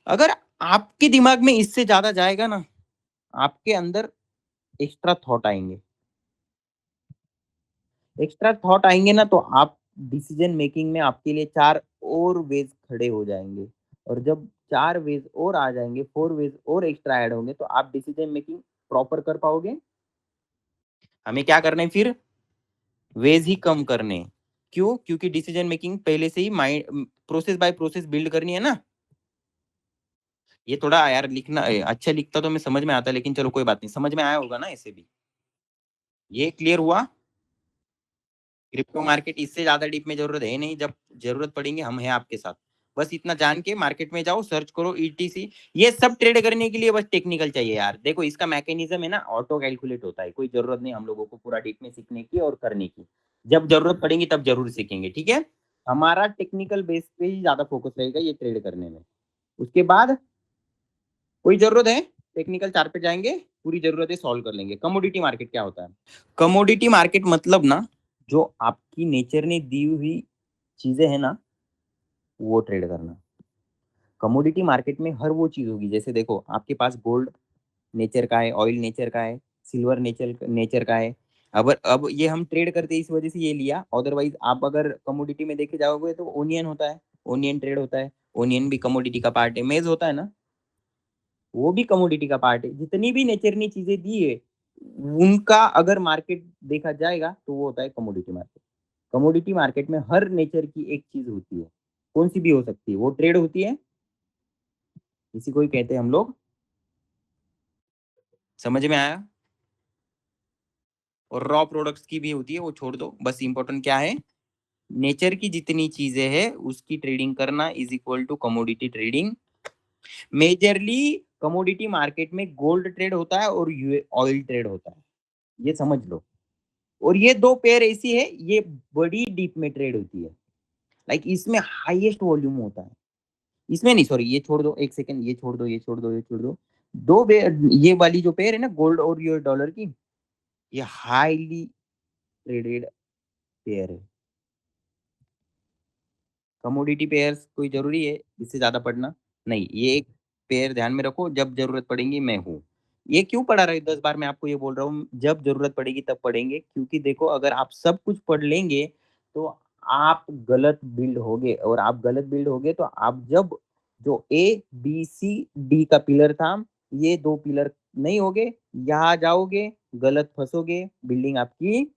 अगर आपके दिमाग में इससे ज्यादा जाएगा ना, आपके अंदर एक्स्ट्रा थॉट आएंगे, एक्स्ट्रा थॉट आएंगे ना, तो आप डिसीजन मेकिंग में आपके लिए चार और वेज खड़े हो जाएंगे। और जब चार वेज और आ जाएंगे, फोर वेज और एक्स्ट्रा ऐड होंगे, तो आप डिसीजन मेकिंग प्रॉपर कर पाओगे। हमें क्या करना है फिर, वेज ही कम करने। क्यों, क्योंकि डिसीजन मेकिंग पहले से ही mind process by process build करनी है ना। ये थोड़ा यार लिखना अच्छा लिखता तो मैं समझ में आता, लेकिन चलो कोई बात नहीं, समझ में आया होगा ना ऐसे भी। ये क्लियर हुआ, क्रिप्टो मार्केट इससे ज्यादा डीप में जरूरत है नहीं, जब जरूरत पड़ेंगे हम हैं आपके साथ। बस इतना जान के मार्केट में जाओ, सर्च करो ईटीसी, ये सब ट्रेड करने के लिए बस टेक्निकल चाहिए यार। देखो इसका मैकेनिज्म है ना, ऑटो कैलकुलेट होता है, कोई जरूरत नहीं हम लोगों को पूरा डीप में सीखने की और करने की। जब जरूरत पड़ेगी तब जरूर सीखेंगे, ठीक है। हमारा टेक्निकल बेस पे ही ज्यादा फोकस रहेगा ये ट्रेड करने में। उसके बाद कोई जरूरत है, टेक्निकल चार्ट पे जाएंगे, पूरी जरूरत है सॉल्व कर लेंगे। कमोडिटी मार्केट क्या होता है, कमोडिटी मार्केट मतलब ना, जो आपकी नेचर ने दी हुई चीजें है ना, वो ट्रेड करना। कमोडिटी मार्केट में हर वो चीज होगी, जैसे देखो आपके पास गोल्ड नेचर का है, ऑयल नेचर का है, सिल्वर नेचर नेचर का है। अब ये हम ट्रेड करते इस वजह से ये लिया, अदरवाइज आप अगर कमोडिटी में देखे जाओगे तो ओनियन होता है, ओनियन ट्रेड होता है, ओनियन भी कमोडिटी का पार्ट है। मेज होता है ना, वो भी कमोडिटी का पार्ट है। जितनी भी नेचर ने चीजें दी है, उनका अगर मार्केट देखा जाएगा तो वो होता है कमोडिटी मार्केट। कमोडिटी मार्केट में हर नेचर की एक चीज होती है, कौन सी भी हो सकती है, वो ट्रेड होती है, इसी को ही कहते हैं हम लोग। समझ में आया। और रॉ प्रोडक्ट्स की भी होती है, वो छोड़ दो, बस इंपॉर्टेंट क्या है, नेचर की जितनी चीजें हैं उसकी ट्रेडिंग करना is equal to commodity trading. Majorly commodity market में गोल्ड ट्रेड होता है और ऑयल ट्रेड होता है, ये समझ लो। और ये दो पेयर ऐसी है, ये बड़ी डीप में ट्रेड होती है, लाइक इसमें हाईएस्ट वॉल्यूम होता है। इसमें नहीं, सॉरी ये छोड़ दो, एक सेकंड, ये छोड़ दो, ये छोड़ दो, ये छोड़ दो। ये वाली जो पेयर है ना गोल्ड और यूएस डॉलर की, ये हाईली ट्रेडेड पेयर है। कमोडिटी पेयर्स कोई जरूरी है इससे ज्यादा पढ़ना? नहीं, ये एक पेयर ध्यान में रखो, जब जरूरत पड़ेगी मैं हूँ। ये क्यों पढ़ा रहा है 10 बार मैं आपको ये बोल रहा हूँ, जब जरूरत पड़ेगी तब पढ़ेंगे, क्योंकि देखो अगर आप सब कुछ पढ़ लेंगे तो आप गलत बिल्ड होगे, और आप गलत बिल्ड होगे तो आप जब जो A B C D का पिलर था, ये 2 पिलर नहीं होगे, यहाँ जाओगे गलत फंसोगे, बिल्डिंग आपकी,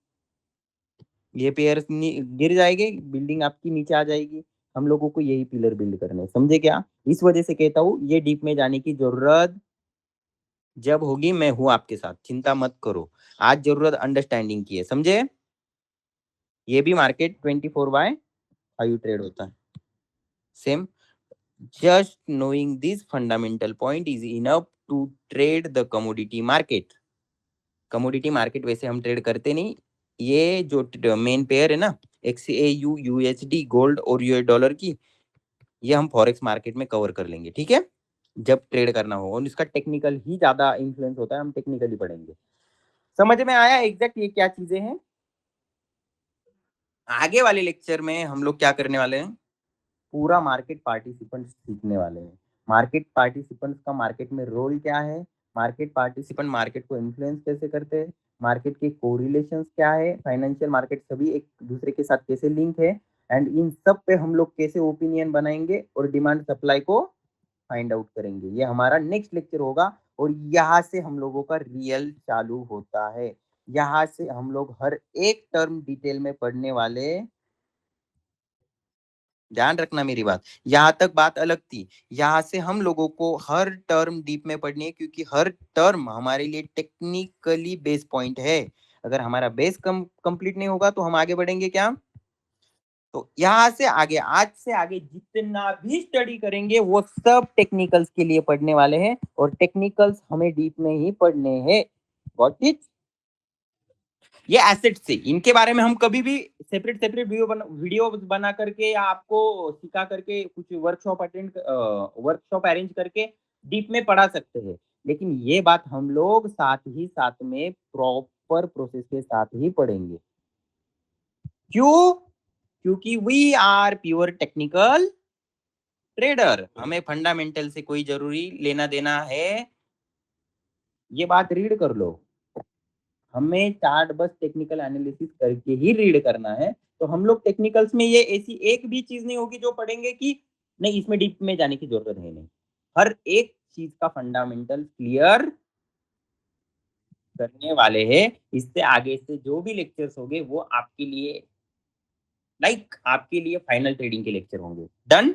ये पेयर गिर जाएंगे, बिल्डिंग आपकी नीचे आ जाएगी। हम लोगों को यही पिलर बिल्ड करने हैं, समझे क्या? इस वजह से कहता हूँ ये डीप में जाने की जरूरत जब होगी मैं हूं आपके साथ, चिंता मत करो। आज जरूरत अंडरस्टैंडिंग की है, समझे? ये भी मार्केट 24/5 ट्रेड होता है, same. Just knowing this fundamental point is enough to trade the commodity market. Commodity market वैसे हम ट्रेड करते नहीं, ये जो मेन पेयर है ना, XAU USD गोल्ड और यूएस डॉलर की, ये हम फॉरेक्स मार्केट में कवर कर लेंगे, ठीक है, जब ट्रेड करना हो। और इसका टेक्निकल ही ज्यादा इन्फ्लुएंस होता है, हम टेक्निकली पढ़ेंगे। समझ में आया एग्जैक्ट ये क्या चीजें हैं? आगे वाले लेक्चर में हम लोग क्या करने वाले हैं, पूरा मार्केट पार्टिसिपेंट सीखने वाले हैं। मार्केट पार्टिसिपेंट्स का मार्केट में रोल क्या है, मार्केट पार्टिसिपेंट मार्केट को इन्फ्लुएंस कैसे करते हैं, मार्केट के कोरिलेशंस क्या है, फाइनेंशियल मार्केट सभी एक दूसरे के साथ कैसे लिंक है, एंड इन सब पे हम लोग कैसे ओपिनियन बनाएंगे और डिमांड सप्लाई को फाइंड आउट करेंगे। ये हमारा नेक्स्ट लेक्चर होगा, और यहाँ से हम लोगों का रियल चालू होता है। यहाँ से हम लोग हर एक टर्म डिटेल में पढ़ने वाले। ध्यान रखना मेरी बात, यहाँ तक बात अलग थी, यहाँ से हम लोगों को हर टर्म डीप में पढ़नी है, क्योंकि हर टर्म हमारे लिए टेक्निकली बेस पॉइंट है। अगर हमारा बेस कंप्लीट नहीं होगा तो हम आगे बढ़ेंगे क्या? तो यहाँ से आगे, आज से आगे जितना भी स्टडी करेंगे वो सब टेक्निकल्स के लिए पढ़ने वाले हैं, और टेक्निकल्स हमें डीप में ही पढ़ने हैं। Got it? ये एसेट से, इनके बारे में हम कभी भी सेपरेट सेपरेट वीडियो बना करके या आपको सिखा करके कुछ वर्कशॉप अरेंज करके डीप में पढ़ा सकते हैं, लेकिन ये बात हम लोग साथ ही साथ में प्रॉपर प्रोसेस के साथ ही पढ़ेंगे। क्यों? क्योंकि we are pure technical trader, हमें फंडामेंटल से कोई जरूरी लेना देना है। ये बात रीड कर लो, हमें चार्ट बस टेक्निकल एनालिसिस करके ही रीड करना है। तो हम लोग टेक्निकल्स में ये ऐसी एक भी चीज नहीं होगी जो पढ़ेंगे कि नहीं इसमें डीप में जाने की जरूरत है, नहीं। हर एक चीज का फंडामेंटल क्लियर करने वाले हैं। इससे आगे से जो भी लेक्चर्स होंगे वो आपके लिए, आपके लिए फाइनल ट्रेडिंग के लेक्चर होंगे। डन?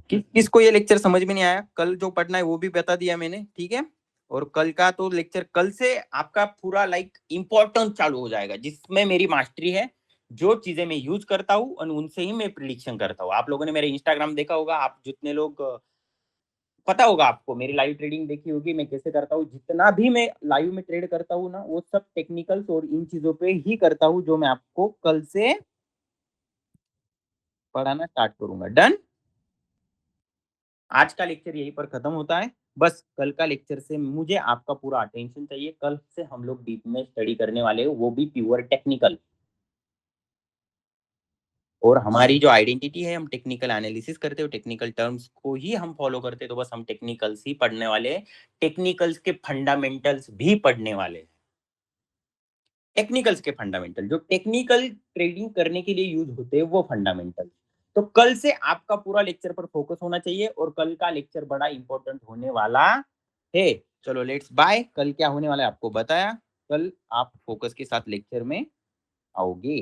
किसको ये लेक्चर समझ में नहीं आया, कल जो पढ़ना है वो भी बता दिया मैंने, ठीक है। और कल का तो लेक्चर, कल से आपका पूरा इंपॉर्टेंट चालू हो जाएगा, जिसमें मेरी मास्टरी है, जो चीजें मैं यूज करता हूँ और उनसे ही मैं प्रिडिक्शन करता हूँ। आप लोगों ने मेरे इंस्टाग्राम देखा होगा, आप जितने लोग, पता होगा आपको, मेरी लाइव ट्रेडिंग देखी होगी, मैं कैसे करता हूँ। जितना भी मैं लाइव में ट्रेड करता हूँ ना, वो सब टेक्निकल्स और इन चीजों पे ही करता हूँ, जो मैं आपको कल से पढ़ाना स्टार्ट करूंगा। डन? आज का लेक्चर यहीं पर खत्म होता है। बस कल का लेक्चर से मुझे आपका पूरा अटेंशन चाहिए। कल से हम लोग डीप में स्टडी करने वाले हैं, वो भी प्योर टेक्निकल। और हमारी जो आइडेंटिटी है, हम टेक्निकल एनालिसिस करते हो, टेक्निकल टर्म्स को ही हम फॉलो करते हैं, तो बस हम टेक्निकल्स ही पढ़ने वाले हैं। टेक्निकल्स के फंडामेंटल्स भी पढ़ने वाले हैं। टेक्निकल्स के फंडामेंटल जो टेक्निकल ट्रेडिंग करने के लिए यूज होते हैं, वो फंडामेंटल। तो कल से आपका पूरा लेक्चर पर फोकस होना चाहिए, और कल का लेक्चर बड़ा इंपॉर्टेंट होने वाला है। चलो लेट्स बाय। कल क्या होने वाला है आपको बताया, कल आप फोकस के साथ लेक्चर में आओगे।